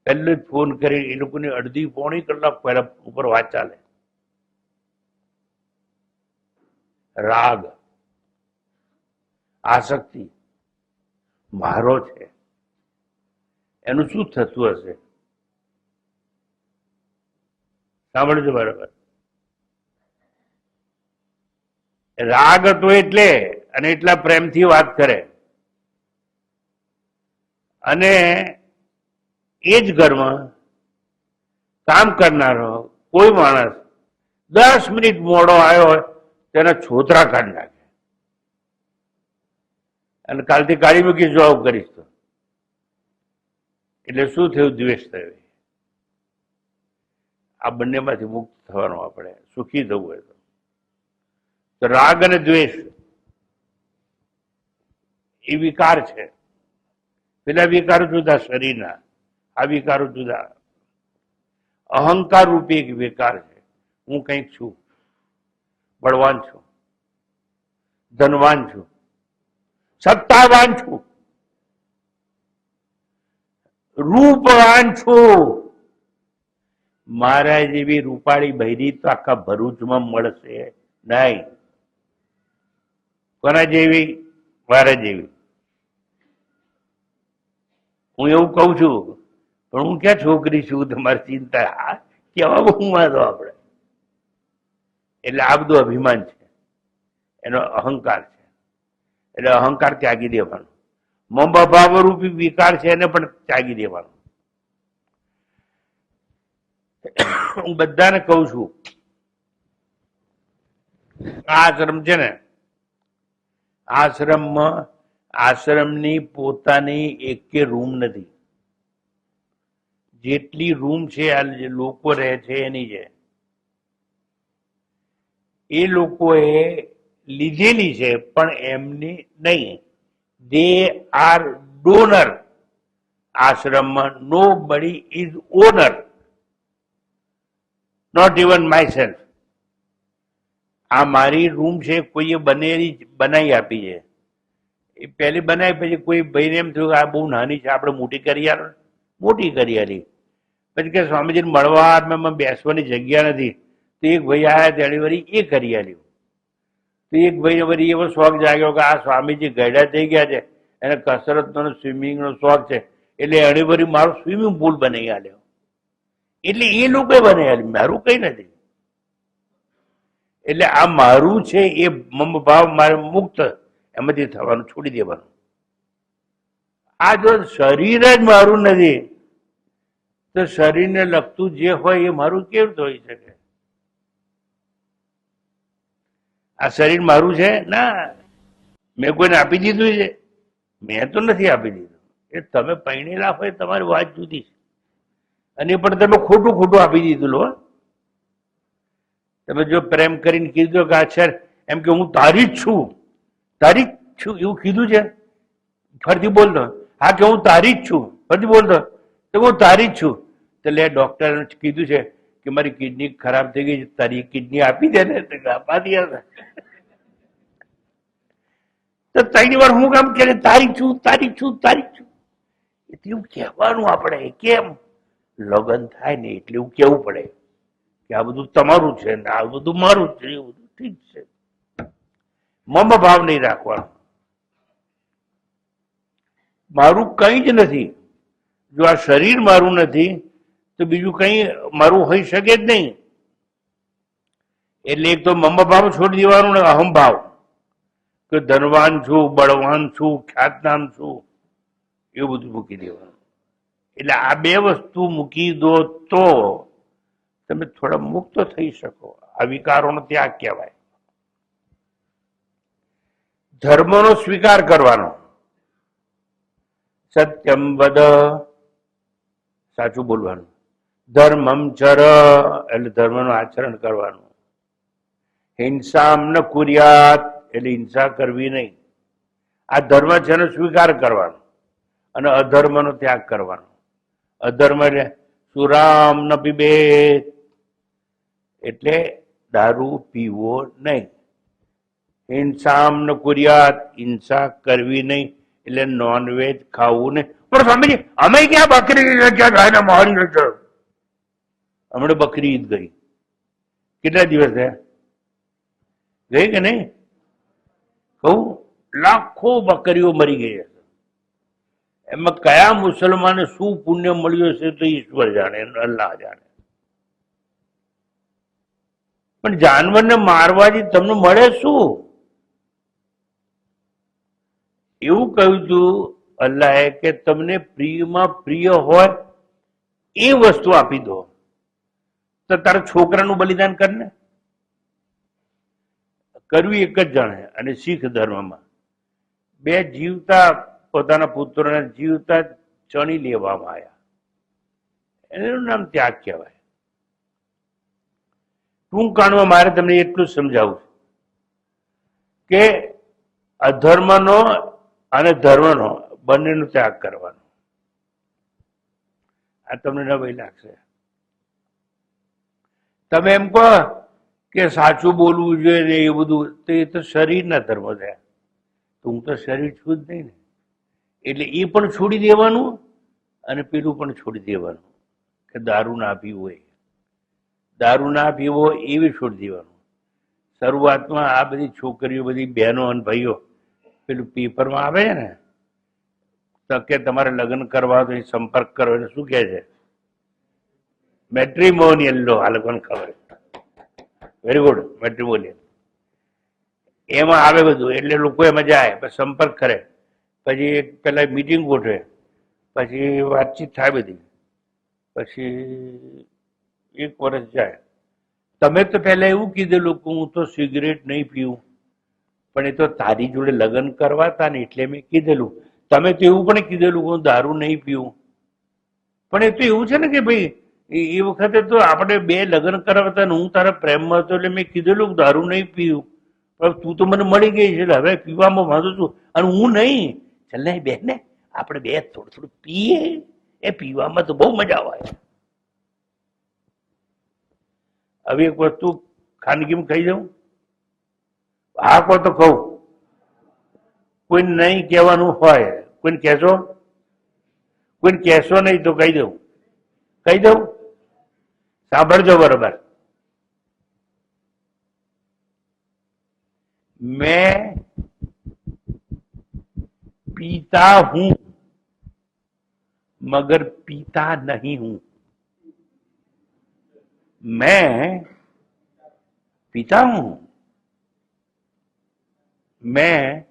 પહેલો જ ફોન કરી એ લોકોની અડધી પોણી કલાક પહેલા ઉપર વાત ચાલે. રાગ, આસક્તિ મારો છે, એનું શું થતું હશે? સાંભળજો બરાબર. રાગ હતો એટલે, અને એટલા પ્રેમથી વાત કરે, અને એ જ ઘરમાં કામ કરનારો કોઈ માણસ 10 મિનિટ મોડો આવ્યો હોય તેના છોતરા કાઢી નાખે, અને કાલથી કાઢી મૂકીશ જો આવું કરીશ તો. એટલે શું થયું? દ્વેષ થયો. આ બંનેમાંથી મુક્ત થવાનું, આપણે સુખી થવું હોય તો રાગ અને દ્વેષ એ વિકાર છે. પેલા વિકારો જુદા શરીરના, આ વિકારો જુદા. અહંકાર રૂપી એક વિકાર છે. હું કંઈક છું, બળવાન છું, ધનવાન છું, સત્તાવાન છું, રૂપવાન છું. મારા જેવી રૂપાળી બૈરી તો આખા ભરૂચમાં મળશે નહીં. કોના જેવી? મારા જેવી. હું એવું કઉ છું, પણ હું ક્યાં છોકરી છું તમારી ચિંતા કેવા હું વાંધો આપણે. એટલે આ બધું અભિમાન છે, એનો અહંકાર છે. એટલે અહંકાર ત્યાગી દેવાનો. મમભાવ રૂપી વિકાર છે, એને પણ ત્યાગી દેવાનો. હું બધાને કહું છું, આ આશ્રમ છે ને, આશ્રમમાં આશ્રમની પોતાની એકે રૂમ નથી. જેટલી રૂમ છે આ લોકો રહે છે એની છે. એ લોકોએ લીધેલી છે પણ એમની નહીં. They are donor. આશ્રમમાં nobody is owner, not even myself. આ મારી રૂમ છે, કોઈએ બનાવી આપી છે. એ પહેલી બનાવી, પછી કોઈ ભાઈને એમ થયું કે આ બહુ નાની છે, આપણે મોટી કરી આલો. મોટી કરી આલી. પછી કે સ્વામીજીને મળવા બેસવાની જગ્યા નથી, તો એક ભાઈ આવ્યા તેની વળી એ કરી આલ્યું. તો એક ભાઈ વળી એવો શોખ જાગ્યો કે આ સ્વામીજી ગયડા થઈ ગયા છે, એને કસરતનો સ્વિમિંગનો શોખ છે, એટલે એણે વળી મારો સ્વિમિંગ પુલ બનાવી આલ્યો. એટલે એ લોકોએ બનાવી આલ્યું, મારું કઈ નથી. એટલે આ મારું છે એ મમ ભાવ મારે મુક્ત એમાંથી થવાનું છોડી દેવાનું. આ જો શરીર જ મારું નથી તો શરીરને લગતું જે હોય એ મારું કેવું થઈ શકે? આ શરીર મારું છે ના, મેં કોઈને આપી દીધું છે? મેં તો નથી આપી દીધું. એ તમે પૈણેલા હોય તમારી વાત જુદી છે, અને પણ તમે ખોટું ખોટું આપી દીધું. લો, તમે જો પ્રેમ કરીને કીધું કે અક્ષર એમ કે હું તારી જ છું, તારી જ છું એવું કીધું છે, ફરતી બોલતો. હા કે હું તારી જ છું, ફરતી બોલતો તો હું તારી જ છું. તો લે ડોક્ટર કીધું છે કે મારી કિડની ખરાબ થઈ ગઈ છે, તારી કિડની આપી દે ને. આપા દે. તો ત્રણ વાર હું કામ કે તારી છું, તારી છું, તારી છું. એટલું કહેવાનું આપણે. કેમ? લગ્ન થાય ને એટલે એવું કેવું પડે કે આ બધું તમારું છે ને આ બધું મારું છે. એ બધું ઠીક છે, મમ ભાવ નહીં રાખવાનો. મારું કઈ જ નથી. જો આ શરીર મારું નથી તો બીજું કંઈ મારું હોઈ શકે જ નહીં. એટલે એક તો મમ ભાવ છોડી દેવાનું ને અહમભાવ, કે ધનવાન છું, બળવાન છું, ખ્યાતનામ છું, એવું બધું મૂકી દેવાનું. એટલે આ બે વસ્તુ મૂકી દો તો તમે થોડા મુક્ત થઈ શકો. આ વિકારોનો ત્યાગ કહેવાય. ધર્મનો સ્વીકાર કરવાનો. સત્યમ વદ, સાચું બોલવાનું. ધર્મમ ચર, એટલે ધર્મનું આચરણ કરવાનું. હિંસામ ન કુર્યાત, એટલે હિંસા કરવી નહીં. આ ધર્મ છે એનો સ્વીકાર કરવાનો અને અધર્મનો ત્યાગ કરવાનો. અધર્મ એટલે સુરામ ન પીબેત, એટલે દારૂ પીવો નહીં. હિંસામ ન કુર્યાત, હિંસા કરવી નહીં, એટલે નોનવેજ ખાવું નહીં. પણ સ્વામીજી અમે ક્યાં બકરી રચ્યા ગાયના મોહન રચ્યો? હમણાં બકરી ઈદ ગઈ, કેટલા દિવસ થયા? ગઈ કે નહીં? કહું લાખો બકરીઓ મરી ગઈ હશે. એમાં કયા મુસલમાને શું પુણ્ય મળ્યું હશે તો ઈશ્વર જાણે, અલ્લાહ જાણે. પણ જાનવરને મારવાથી તમને મળે શું? એવું કહ્યું હતું અલ્લાહે કે તમને પ્રિયમાં પ્રિય હોય એ વસ્તુ આપી દો. તો તારા છોકરાનું બલિદાન કરને. કરવું એક જ જાણે. અને શીખ ધર્મમાં બે જીવતા પોતાના પુત્રોને જીવતા ચણી લેવામાં આવ્યા. એનું નામ ત્યાગ કહેવાય. ટૂંક કાળમાં મારે તમને એટલું જ સમજાવું કે અધર્મનો અને ધર્મનો બંનેનો ત્યાગ કરવાનો. આ તમને નવાઈ લાગશે. તમે એમ કહો કે સાચું બોલવું જોઈએ ને એ બધું, તો એ તો શરીરના ધર્મ થયા. તો હું તો શરીર છું જ નહીં ને. એટલે એ પણ છોડી દેવાનું અને પેલું પણ છોડી દેવાનું. કે દારૂ ના પીવો, દારૂ ના પીવો એવી છોડી દેવાનું. શરૂઆતમાં આ બધી છોકરીઓ, બધી બહેનો અને ભાઈઓ પેલું પેપરમાં આવે છે ને, તો કે તમારે લગ્ન કરવા તો સંપર્ક કરો, એટલે શું કહે છે? મેટ્રીમોનિયલ લો. આ લોકોને ખબર. Very good. મેટ્રીમોનિયલ એમાં આવે બધું. એટલે લોકો એમાં જાય, પછી સંપર્ક કરે, પછી પેલા મીટિંગ ગોઠવે, પછી વાતચીત થાય બધી, પછી 1 વર્ષ જાય. તમે તો પહેલા એવું કીધેલું કે હું તો સિગરેટ નહીં પીવું, પણ એ તો તારી જોડે લગ્ન કરવા હતા ને એટલે મેં કીધેલું. તમે તો એવું પણ કીધેલું કે હું દારૂ નહીં પીવું, પણ એ તો એવું છે ને કે ભાઈ એ વખતે તો આપણે બે લગ્ન કરાવતા ને હું તારા પ્રેમમાં હતો એટલે મેં કીધેલું કે દારૂ નહીં પીવું, પણ તું તો મને મળી ગઈ છે, હવે પીવામાં વાંધો છું અને હું નહીં. ચાલ ને બેન ને આપણે બે થોડું થોડું પીએ, એ પીવામાં તો બહુ મજા આવે. હવે એક વસ્તુ ખાનગીમાં કહી દઉં, આ કહો તો કહું, કોઈ નહીં કહેવાનું હોય, કોઈને કહેશો? કોઈને કહેશો નહીં તો કહી દઉં. કહી દઉં, સાંભળજો બરોબર. मैं पीता हूं मगर पीता नहीं हूं. मैं पीता हूं, मैं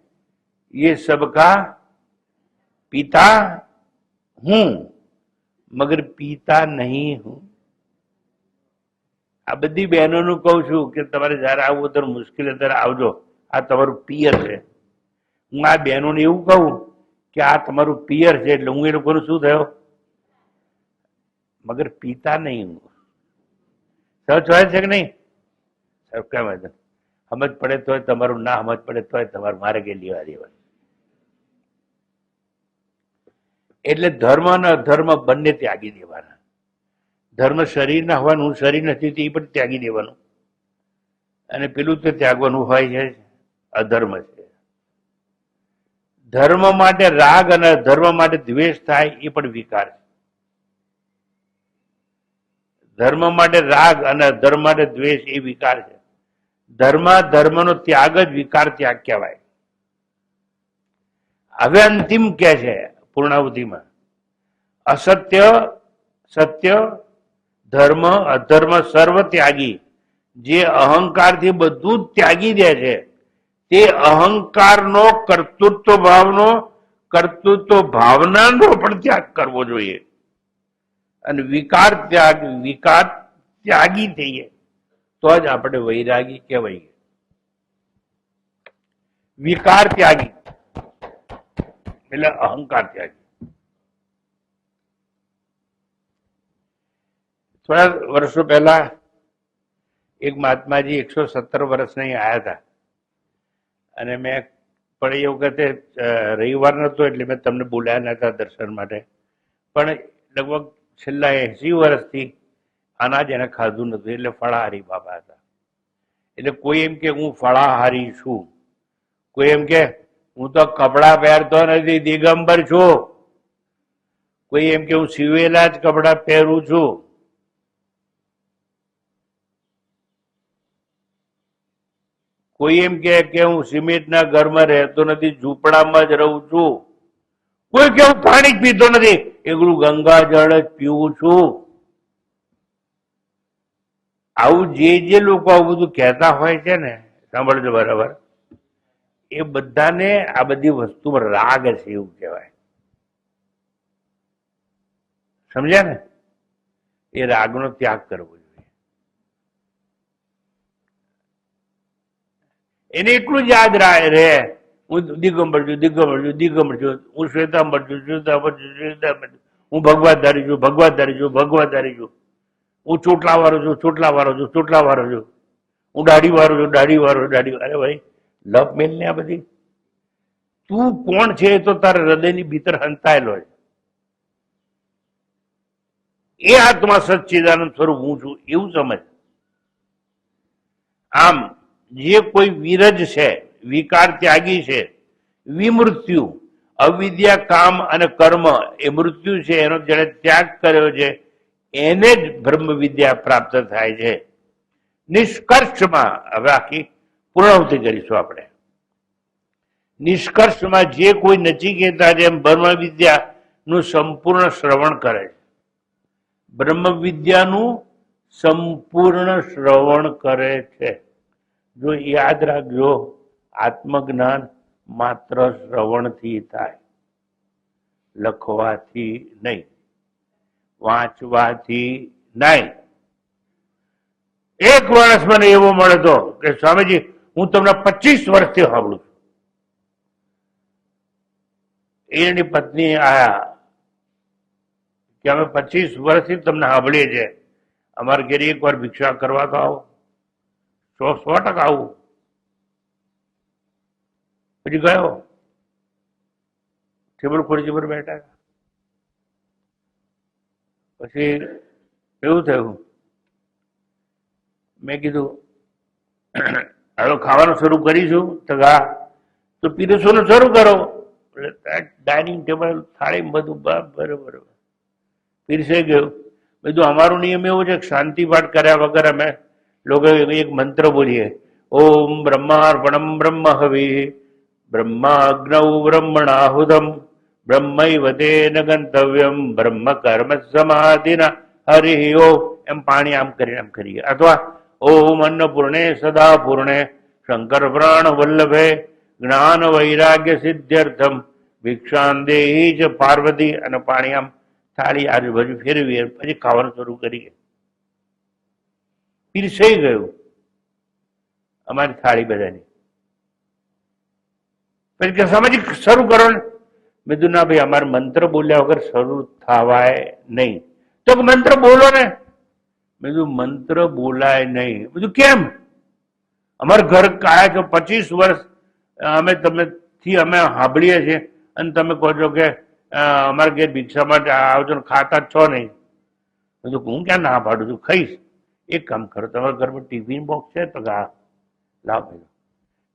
ये सबका पिता हूं मगर पीता नहीं हूं. આ બધી બહેનોનું કહું છું કે તમારે જયારે આવું ત્યારે મુશ્કેલી ત્યારે આવજો. આ તમારું પિયર છે. હું આ બહેનોને એવું કહું કે આ તમારું પિયર છે, એટલે હું એ લોકોનું શું થયો? મગર પીતા નહીં હું. સચ હોય છે કે નહીં? કેમ સમજ પડે તોય તમારું, ના સમજ પડે તોય તમારે મારે કે લેવા દેવા. એટલે ધર્મ અને અધર્મ બંને ત્યાગી દેવાના. ધર્મ શરીરના હોવાનું, હું શરીર નથી તે પણ ત્યાગી દેવાનું, અને પેલું તો ત્યાગવાનું હોય છે અધર્મ છે. ધર્મ માટે રાગ અને ધર્મ માટે દ્વેષ થાય એ પણ વિકાર છે. ધર્મ માટે રાગ અને અધર્મ માટે દ્વેષ એ વિકાર છે. ધર્મનો ત્યાગ જ વિકાર ત્યાગ કહેવાય. હવે અંતિમ કે છે પૂર્ણાવધિમાં, અસત્ય સત્ય ધર્મ અધર્મ સર્વ ત્યાગી, જે અહંકારથી બધું જ ત્યાગી દે છે, તે અહંકારનો કર્તૃત્વ ભાવનાનો પણ ત્યાગ કરવો જોઈએ. અને વિકાર ત્યાગી થઈએ તો જ આપણે વૈરાગી કહેવાય. વિકાર ત્યાગી એટલે અહંકાર ત્યાગી. થોડા વર્ષો પહેલા એક મહાત્માજી 117 વર્ષના અહીં આવ્યા હતા, અને મેં પણ એ વખતે રવિવાર નહોતો એટલે મેં તમને બોલાયા નતા દર્શન માટે, પણ લગભગ છેલ્લા 80 વર્ષથી અનાજ એને ખાધું નતું, એટલે ફળાહારી બાબા હતા. એટલે કોઈ એમ કે હું ફળાહારી છું, કોઈ એમ કે હું તો કપડા પહેરતો નથી, દિગંબર છું, કોઈ એમ કે હું સીવેલા જ કપડા પહેરું છું, કોઈ એમ કે હું સિમેન્ટના ઘરમાં રહેતો નથી, ઝૂંપડામાં જ રહું છું, કોઈ કે હું પાણી જ પીતો નથી, એકલું ગંગા જળ જ પીવું છું. આવું જે લોકો આવું બધું કહેતા હોય છે ને, સાંભળજો બરાબર, એ બધાને આ બધી વસ્તુમાં રાગ છે એવું કહેવાય. સમજ્યા ને? એ રાગનો ત્યાગ કરવો જોઈએ. એને એટલું જ યાદ રહે, હું દિગંબર છું, દિગંબર છું, દિગંબર છું, હું શ્વેતાંબર છું, શ્વેતાંબર છું, શ્વેતાંબર છું, હું ભગવાધારી છું, ભગવાધારી છું, ભગવાધારી છું, હું ચોટલા વાળો છું, ચોટલા વાળો છું, ચોટલા વાળો છું, હું દાઢી વાળો છું, દાઢી વાળો, દાઢી. અરે ભાઈ, લપ મેલ ને આ બધી. તું કોણ છે એ તો તારા હૃદયની ભીતર હંતાયેલો છે. એ આત્મા સચ્ચિદાનંદ સ્વરૂપ હું છું એવું સમજ. આમ જે કોઈ વિરજ છે, વિકાર ત્યાગી છે, વિમૃત્યુ, અવિદ્યા કામ અને કર્મ એ મૃત્યુ છે, એનો જેને ત્યાગ કર્યો છે એને જ બ્રહ્મ વિદ્યા પ્રાપ્ત થાય છે. નિષ્કર્ષમાં હવે આખી પૂર્ણાહુતિ કરીશું આપણે. નિષ્કર્ષમાં જે કોઈ નચિકેતા જેમ બ્રહ્મ વિદ્યાનું સંપૂર્ણ શ્રવણ કરે છે, બ્રહ્મ વિદ્યાનું સંપૂર્ણ શ્રવણ કરે છે. જો યાદ રાખજો, આત્મજ્ઞાન માત્ર શ્રવણથી થાય, લખવાથી નહીં, વાંચવાથી નહીં. એક વર્ષ મને એવો મળે તો કે સ્વામીજી હું તમને 25 વર્ષથી સાંભળું છું. એની પત્ની આયા કે અમે 25 વર્ષથી તમને સાંભળીએ છીએ, અમારા ઘેર એક વાર ભિક્ષા કરવા તો આવો. 100% આવું. પછી ગયો, ટેબલ ખુરશી પર બેઠા. પછી એવું થયું, મેં કીધું હવે ખાવાનું શરૂ કરીશું, તો હા તો પીરસવાનું શરૂ કરો. ડાઇનિંગ ટેબલ થાળી બધું બરોબર પીરસાઈ ગયું. બધું અમારો નિયમ એવો છે કે શાંતિ પાઠ કર્યા વગર અમે લોકો એક મંત્ર બોલીએ, ઓમ બ્રહ્માર્પણમ બ્રહ્મ હવિ બ્રહ્માગ્નૌ બ્રહ્મણાહુતમ બ્રહ્મૈવ તેન ગંતવ્યમ બ્રહ્મ કર્મ સમાધિના હરિ ઓમ. એમ પાણી આમ કરીને આમ કરીએ. અથવા ઓમ અન્નપૂર્ણે સદા પૂર્ણે શંકર પ્રાણ વલ્લભે જ્ઞાન વૈરાગ્ય સિદ્ધ્યર્થમ ભિક્ષાન દેહી ચ પાર્વતી. અને પાણી આમ થાળી આજુબાજુ ફેરવીએ, પછી ખાવાનું શરૂ કરીએ. પીરસાઈ ગયું અમારી થાળી બધાની. પછી કે સામાજિક શરૂ કરો ને. મેં કીધું ના ભાઈ, અમારે મંત્ર બોલ્યા વગર શરૂ થવાય નહીં. તો મંત્ર બોલો ને. મેં કીધું મંત્ર બોલાય નહીં. બધું કેમ? અમારા ઘર કાયા છો 25 વર્ષ અમે તમે સાંભળીએ છીએ, અને તમે કહો છો કે અમારા ઘેર ભિક્ષા માટે આવજો ને, ખાતા છો નહીં. બધું હું ક્યાં ના પાડું છું, ખાઈશ. એક કામ કરો, તમારા ઘરમાં ટિફિન બોક્સ છે તો લાવ.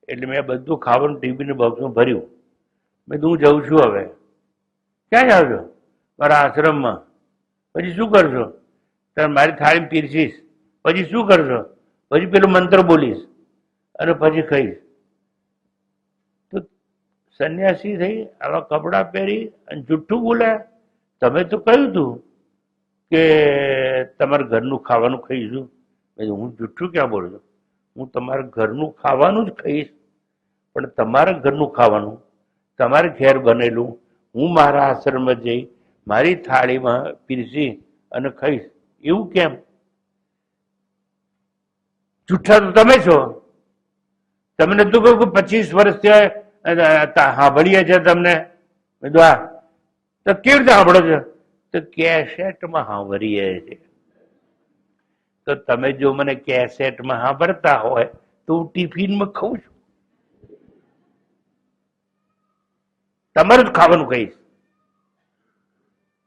એટલે મેં બધું ખાવાનું ટિફિન બોક્સમાં ભર્યું. મેં હું જઉં છું હવે. ક્યાં જાવ છો? મારા આશ્રમમાં. પછી શું કરશો? ત્યારે મારી થાળી પીરસીશ. પછી શું કરશો? પછી પેલું મંત્ર બોલીશ અને પછી ખાઈશ. તો સંન્યાસી થઈ, આવા કપડાં પહેરી અને જુઠ્ઠું બોલાય તમે તો કહ્યું હતું કે તમારા ઘરનું ખાવાનું ખાઈશું. મેં કીધું, હું જૂઠું ક્યાં બોલું છું? હું તમારા ઘરનું ખાવાનું જ ખાઈશ, પણ તમારા ઘરનું ખાવાનું તમારે ઘેર બનેલું હું મારા આશ્રમમાં જઈ મારી થાળીમાં પીરસી અને ખાઈશ, એવું કેમ? જૂઠા તો તમે છો. તમને તું કહ્યું કે 25 વર્ષથી સાંભળીએ છે તમને. મેં કીધું, હા. તો કેવી રીતે સાંભળો છો? તો કેસેટમાં સાંભળીએ છે. તો તમે જો મને કેસેટમાં સાંભળતા હોય તો હું ટિફિનમાં ખાઉં છું. તમારું જ ખાવાનું કહીશ,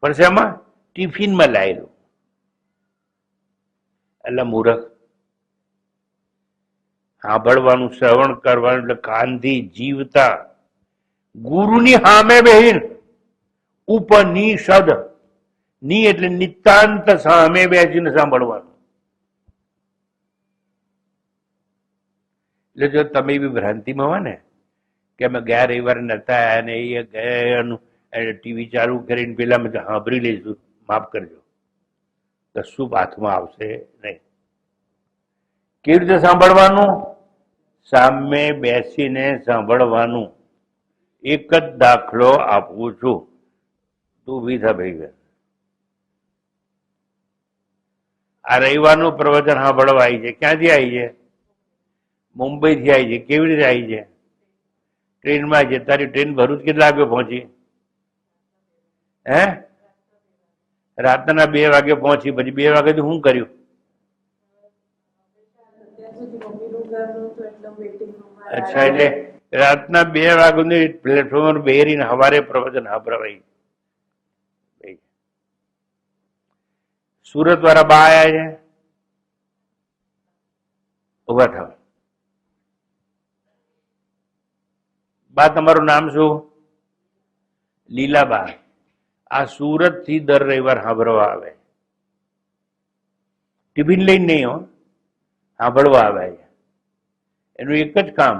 પણ શેમાં? ટિફિનમાં લાયેલું. એટલે મૂર્ખ, સાંભળવાનું, શ્રવણ કરવાનું એટલે કાનથી જીવતા ગુરુની સામે બેહીન ઉપનિષદ ની એટલે નિતાંત સામે બેસીને સાંભળવાનું. એટલે જો તમે બી ભ્રાંતિમાં હોય ને કે અમે ગયા રવિવારે નતા અને એ ગયા ટીવી ચાલુ કરીને પેલા મેં સાંભળી લઈશું, માફ કરજો, કશું હાથમાં આવશે નહીં. કેવી રીતે સાંભળવાનું? સામે બેસીને સાંભળવાનું. એક જ દાખલો આપું છું, તું વિધા ભાઈ. આ રવિવારનું પ્રવચન સાંભળવા આવી છે. ક્યાંથી આવી છે? મુંબઈ થી આવી છે. કેવી રીતે આવી છે? ટ્રેનમાં આવી છે. તારી ટ્રેન ભરૂચ કેટલા વાગે પહોંચી? હે? રાતના 2 વાગે પહોંચી. પછી 2 વાગે શું કર્યું? અચ્છા, એટલે રાતના 2 વાગ્યાની પ્લેટફોર્મ બેરીને સવારે પ્રવચન સાંભળવાય. સુરત વાળા બા આયા છે, ઉભા થાવ. બા, તમારું નામ શું? લીલાબા. આ સુરત થી દર રવિવાર સાંભળવા આવે. ટિફિન લઈને નહીં હો, સાંભળવા આવે છે. એનું એક જ કામ,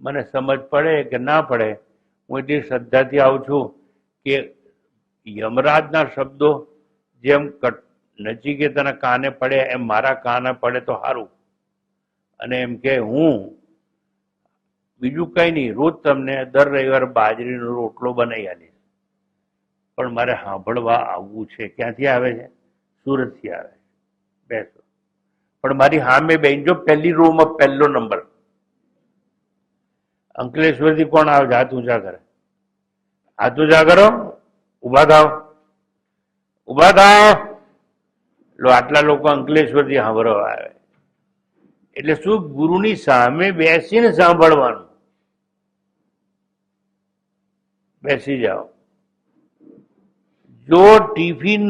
મને સમજ પડે કે ના પડે, હું એટલી શ્રદ્ધાથી આવું છું કે યમરાજના શબ્દો જેમ નચિકેતાના કાને પડે એમ મારા કાને પડે તો સારું. અને એમ કે હું બીજું કઈ નહીં, રોજ તમને દર રવિવાર બાજરીનો રોટલો બનાવી આલીશ, પણ મારે સાંભળવા આવવું છે. ક્યાંથી આવે છે? સુરતથી આવે છે. બેસો. પણ મારી સામે બેનજો, પહેલી રોમાં પહેલો નંબર. અંકલેશ્વરથી કોણ આવે છે? હાથ ઊંચા કરે. હાથ ઊંચા કરો. ઉભા થાવ, ઉભા થાવ. લો, આટલા લોકો અંકલેશ્વરથી સાંભળવા આવે. એટલે શું? ગુરુની સામે બેસીને સાંભળવાનું. બેસી જાઓ. જો ટિફિન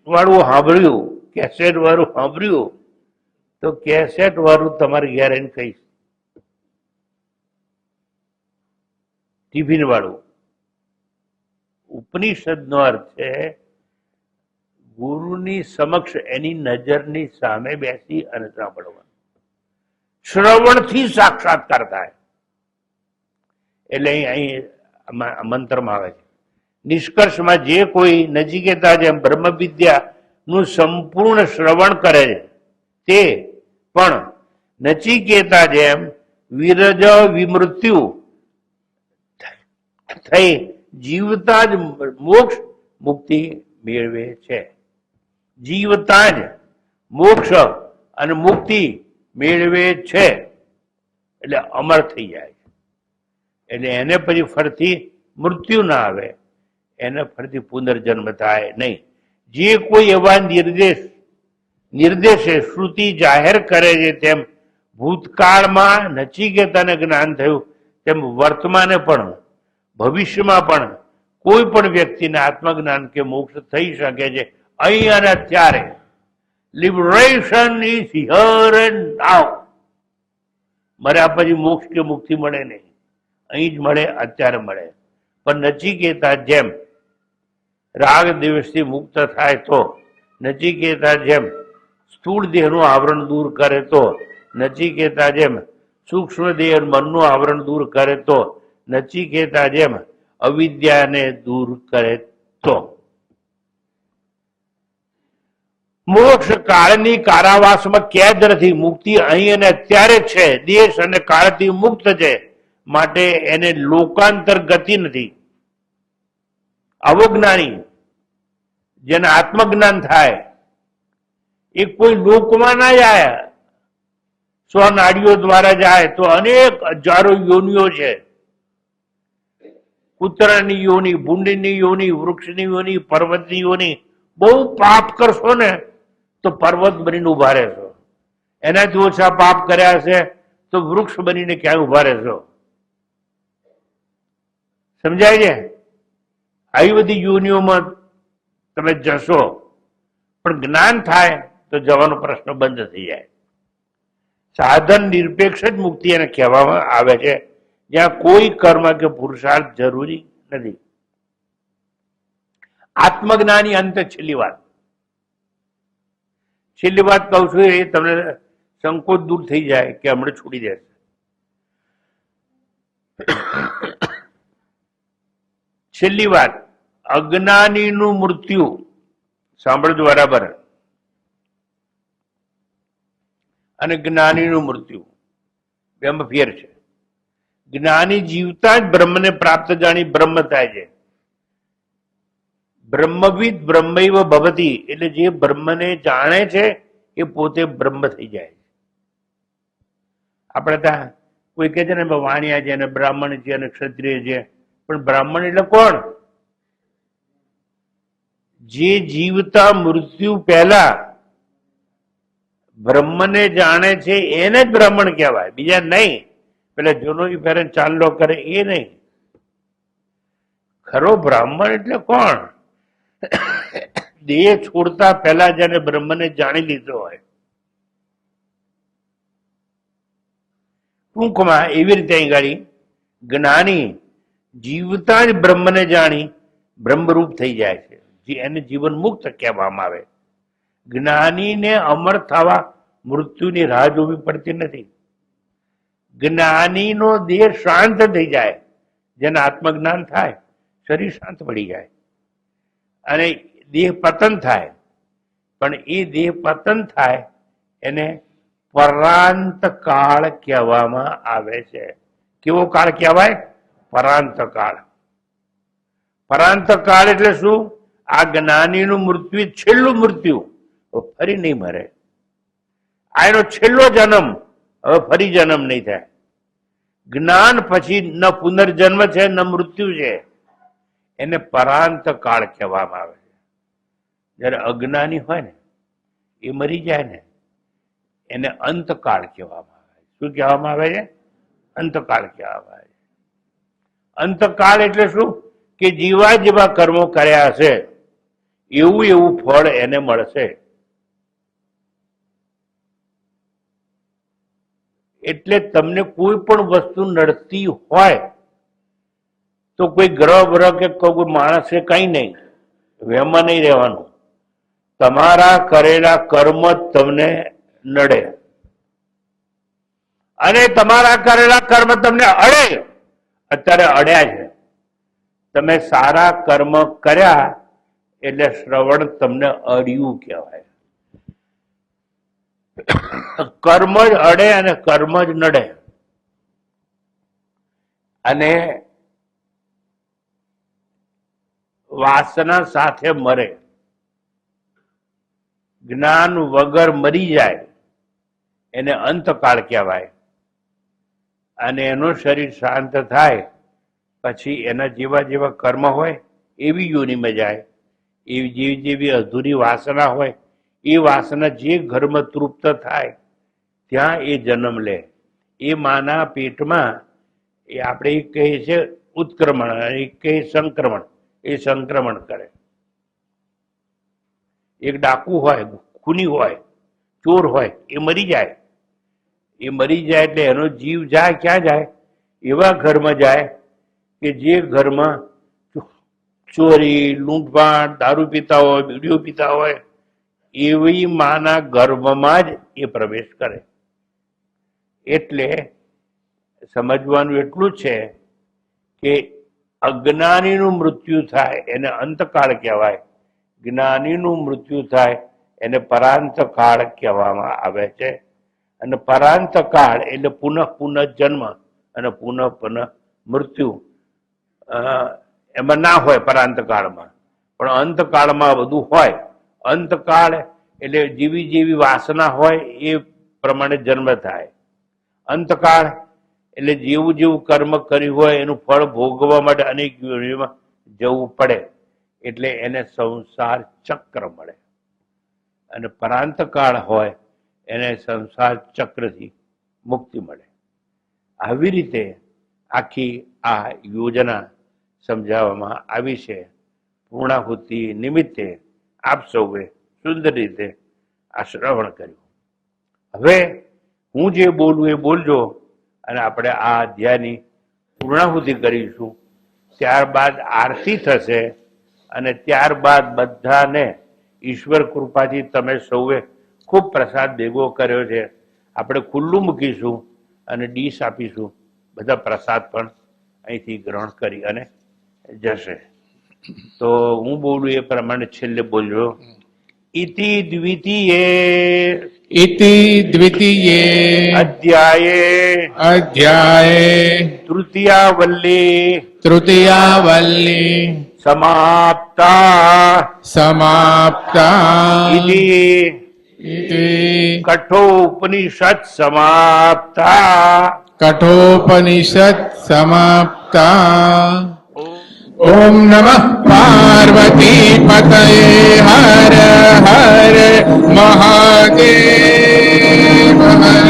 વાળું સાંભળ્યું, કેસેટ વાળું સાંભળ્યું, તો કેસેટ વાળું તમારે ઘેર આવીને કહીશ. ટિફિન વાળું. ઉપનિષદ નો અર્થ છે ગુરુની સમક્ષ એની નજરની સામે બેસી અને સાંભળવાનું. શ્રવણથી સાક્ષાત્કાર થાય. એટલે અહીં મંત્રમાં આવે છે, નિષ્કર્ષમાં જે કોઈ નચિકેતા જેમ બ્રહ્મ વિદ્યા નું સંપૂર્ણ શ્રવણ કરે છે, તે પણ નચિકેતા જેમ વિરજ વિમૃત્યુ થઈ જીવતા જ મોક્ષ મુક્તિ મેળવે છે. જીવતા જ મોક્ષ અને મુક્તિ મેળવે છે. એટલે અમર થઈ જાય. એટલે એને પછી ફરીથી મૃત્યુ ના આવે, એને ફરીથી પુનર્જન્મ થાય નહીં. જે કોઈ એવા નિર્દેશે શ્રુતિ જાહેર કરે છે તેમ ભૂતકાળમાં નચિકેતાને જ્ઞાન થયું, તેમ વર્તમાને પણ ભવિષ્યમાં પણ કોઈ પણ વ્યક્તિને આત્મજ્ઞાન કે મોક્ષ થઈ શકે છે અહીં અને અત્યારે. લિબરેશન ઇઝ હિયર એન્ડ નાઉ. મર્યા પછી મોક્ષ કે મુક્તિ મળે નહીં, અહીં જ મળે, અત્યારે મળે. પણ નચિકેતા જેમ રાગ દિવસથી મુક્ત થાય તો, નચિકેતા જેમ સ્થૂળ દેહનું આવરણ દૂર કરે તો, નચિકેતા જેમ સૂક્ષ્મ દેહ મનનું આવરણ દૂર કરે તો, નચિકેતા જેમ અવિદ્યાને દૂર કરે તો. મોક્ષ કાળની કારાવાસમાં કેદ નથી, મુક્તિ અહીં અને અત્યારે છે, દેશ અને કાળથી મુક્ત છે, માટે એને લોકાંતર ગતિ નથી. અવજ્ઞાની જેને આત્મજ્ઞાન થાય એ કોઈ લોકમાં ના જાય, સ્વનાડીઓ દ્વારા જાય તો અનેક હજારો યોનિઓ છે. કૂતરાની યોની, ભૂંડીની યોની, વૃક્ષની યોની, પર્વતની યોની. બહુ પાપ કરશો ને તો પર્વત બનીને ઉભા રહેશો, એનાથી ઓછા પાપ કર્યા હશે તો વૃક્ષ બનીને ક્યાંય ઉભા રહેશો. સમજાય છે? આવી બધી યોનિઓમાં તમે જશો, પણ જ્ઞાન થાય તો જવાનો પ્રશ્ન બંધ થઈ જાય. સાધન નિરપેક્ષ જ મુક્તિ એને કહેવામાં આવે છે, જ્યાં કોઈ કર્મ કે પુરુષાર્થ જરૂરી નથી. આત્મજ્ઞાની અંત. છેલ્લી વાત કહું છું, એ તમને સંકોચ દૂર થઈ જાય કે હમણાં છોડી દેશે. છેલ્લી વાત, અજ્ઞાનીનું મૃત્યુ. સાંભળજો બરાબર. અને જ્ઞાનીનું મૃત્યુ બેમાં ફેર છે. જ્ઞાની જીવતા જ બ્રહ્મને પ્રાપ્ત જાણી બ્રહ્મ થાય છે. બ્રહ્મવિદ બ્રહ્મૈવ ભવતી, એટલે જે બ્રહ્મને જાણે છે એ પોતે બ્રહ્મ થઈ જાય છે. આપણે ત્યાં કોઈ કહે છે ને વાણિયા છે, અને બ્રાહ્મણ છે, અને ક્ષત્રિય છે, પણ બ્રાહ્મણ એટલે કોણ? જે જીવતા મૃત્યુ પહેલા બ્રહ્મને જાણે છે એને જ બ્રાહ્મણ કહેવાય, બીજા નહીં. પેલા જોનો ફેરે ચાંદલો કરે એ નહીં. ખરો બ્રાહ્મણ એટલે કોણ? દેહ છોડતા પહેલા જેને બ્રહ્મને જાણી લીધો હોય. ટૂંકમાં એવી રીતે અહીં ગાડી જ્ઞાની જીવતા જ બ્રહ્મને જાણી બ્રહ્મરૂપ થઈ જાય છે, જે એને જીવન મુક્ત કહેવામાં આવે. જ્ઞાનીને અમર થવા મૃત્યુની રાહ જોવી પડતી નથી. જ્ઞાનીનો દેહ શાંત થઈ જાય, જેને આત્મજ્ઞાન થાય, શરીર શાંત પડી જાય અને દેહ પતન થાય. પણ એ દેહ પતન થાય એને પરાંત કાળ કહેવામાં આવે છે. કેવો કાળ કહેવાય? પરાંત કાળ. પરાંત કાળ એટલે શું? આ જ્ઞાનીનું મૃત્યુ છેલ્લું મૃત્યુ, ફરી નહીં મરે. આ એનો છેલ્લો જન્મ, હવે ફરી જન્મ નહીં થાય. જ્ઞાન પછી ન પુનર્જન્મ છે ન મૃત્યુ છે. એને પરાંત કાળ કહેવામાં આવે છે. જયારે અજ્ઞાની હોય ને એ મરી જાય ને એને અંતકાળ કહેવામાં આવે છે. શું કહેવામાં આવે છે? અંતકાળ કહેવામાં આવે છે. અંતકાળ એટલે શું? કે જેવા જેવા કર્મો કર્યા હશે એવું એવું ફળ એને મળશે. એટલે તમને કોઈ પણ વસ્તુ નડતી હોય તો કોઈ ગ્રહ બ્રહ કે કોઈ માણસ કે કઈ નહીં, વહેમાં નહીં રહેવાનું. તમારા કરેલા કર્મ તમને નડે અને તમારા કરેલા કર્મ તમને અડે. અત્યારે અડ્યા છે. તમે સારા કર્મ કર્યા એટલે શ્રવણ તમને અડ્યું કહેવાય. કર્મ જ અડે અને કર્મ જ નડે. અને વાસના સાથે મરે. જ્ઞાન વગર મરી જાય એને અંતકાળ કહેવાય. અને એનું શરીર શાંત થાય પછી એના જેવા જેવા કર્મ હોય એવી યોનિમાં જાય. એવી જેવી જેવી અધૂરી વાસના હોય એ વાસના જે ઘરમાં તૃપ્ત થાય ત્યાં એ જન્મ લે. એ માના પેટમાં એ આપણે કહીએ છીએ ઉત્ક્રમણ, એ કહીએ સંક્રમણ. એ સંક્રમણ કરે. એક ડાકુ હોય, ખૂની હોય, ચોર હોય, એ મરી જાય. એ મરી જાય એટલે એનો જીવ જાય ક્યાં જાય? એવા ઘરમાં જાય કે જે ઘરમાં ચોરી, લૂંટફાટ, દારૂ પીતા હોય, બીડીઓ પીતા હોય, એવી માના ગર્ભમાં જ એ પ્રવેશ કરે. એટલે સમજવાનું એટલું છે કે અજ્ઞાનીનું મૃત્યુ થાય એને અંતકાળ કહેવાય, જ્ઞાનીનું મૃત્યુ થાય એને પરાંત કાળ કહેવામાં આવે છે. અને પરાંત કાળ એટલે પુનઃ પુનઃ જન્મ અને પુનઃ પુનઃ મૃત્યુ એમાં ના હોય પરાંત કાળમાં, પણ અંતકાળમાં બધું હોય. અંતકાળ એટલે જેવી જેવી વાસના હોય એ પ્રમાણે જન્મ થાય. અંતકાળ એટલે જેવું જેવું કર્મ કર્યું હોય એનું ફળ ભોગવવા માટે અનેક યોનિમાં જવું પડે, એટલે એને સંસાર ચક્ર મળે. અને પરાંતકાળ હોય એને સંસાર ચક્રથી મુક્તિ મળે. આવી રીતે આખી આ યોજના સમજાવવામાં આવી છે. પૂર્ણાહુતિ નિમિત્તે આપ સૌએ સુંદર રીતે આ શ્રવણ કર્યું. હવે હું જે બોલું એ બોલજો અને આપણે આ અધ્યાયની પૂર્ણાહુતિ કરીશું. ત્યારબાદ આરતી થશે અને ત્યારબાદ બધાને ઈશ્વર કૃપાથી તમે સૌએ ખૂબ પ્રસાદ ભેગો કર્યો છે. આપણે ખુલ્લું મૂકીશું અને ડીશ આપીશું. બધા પ્રસાદ પણ અહીંથી ગ્રહણ કરી અને જશે. તો હું બોલું એ પ્રમાણે છેલ્લે બોલજો. ઇતિ દ્વિતીયે અધ્યાયે તૃતીયાવલ્લી સમાપ્તા ઇતિ કઠોપનિષદ સમાપ્તા. ઓમ નમઃ પાર્વતી પતયે હર હર મહાદેવ હર.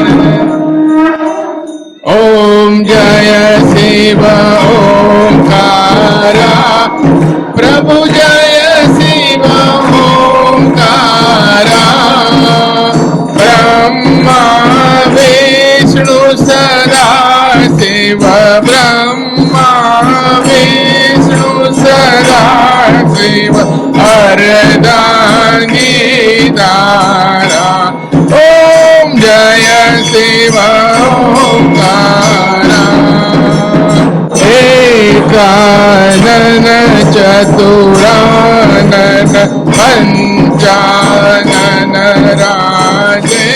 ઓમ જય શિવ ઓંકારા પ્રભુ જય શિવ ઓંકારા. બ્રહ્મા વિષ્ણુ સદા શિવ બ્રહ્મા વિષ્ણુ સદા શિવ અર્ધાંગી તારા. ઓમ જય શિવ ઓંકારા. એકાનન ચતુરાનન પંચાનન રાજે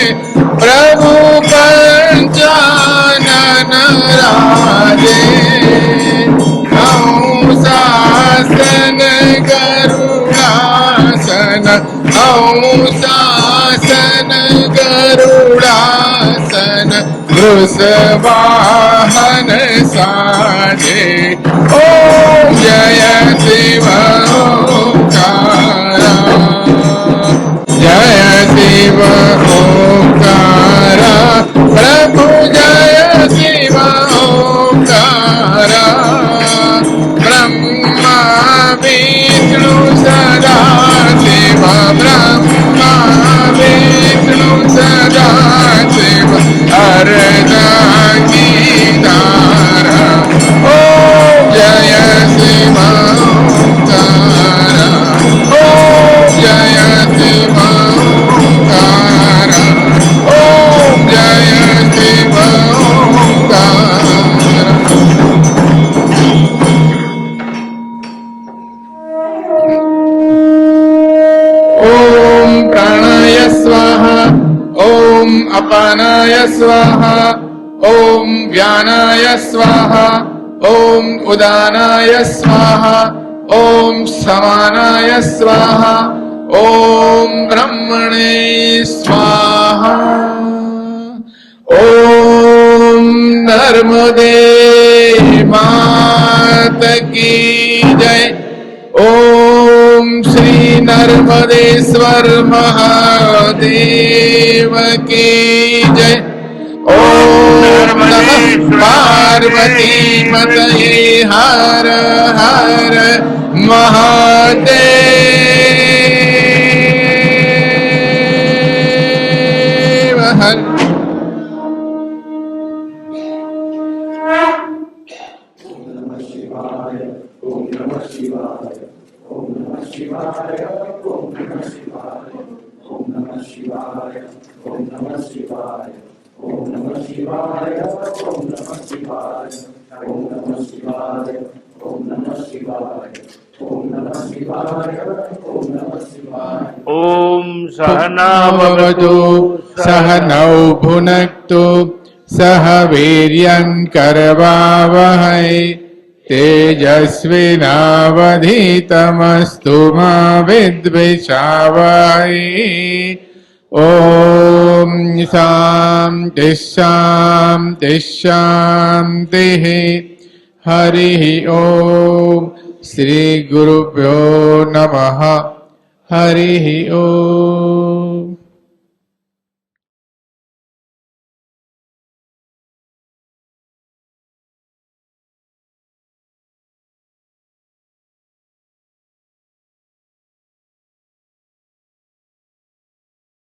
પ્રભુ પંચાનન રાજે. શાસન ગરુડાસન શાસન ગરુડાસન વૃષવાહન સાજે. ઓમ જય શિવ ઓંકારા. જય શિવ ઓંકારા પ્રભુ જય શિવ ઓંકારા. બ્રહ્મા વિષ્ણુ સદા શિવ બ્રહ્મા વિષ્ણુ સદા શિવ અર્ધાંગી તારા. ઓમ જય શિવ ઓંકારા. ઓમ જય શિવ ઓંકારા. ઓમ જય શિવ ઓંકારા. ઓમ પ્રાણાય સ્વાહા. ઓમ અપાનાય સ્વાહા. ઓમ વ્યાનાય સ્વાહા. ઓમ ઉદાનાય સ્વાહા. ઓમ સમાનાય સ્વાહા. ઓમ બ્રહ્મણે સ્વાહા. ઓમ નર્મદે માત કી જય. ઓમ શ્રી નર્મદેશ્વર મહાદેવ કી જય. ઓમ નમઃ પાર્વતી પતયે હર હર મહાદેવ હર. ઓમ भवतु सहनौ भुनक्तु सह वीर्यं करवावहै तेजस्विनावधीतमस्तु मा विद्विषावहै ॐ शान्तिः शान्तिः शान्तिः हरिः ॐ श्रीगुरुभ्यो नमः हरिः ॐ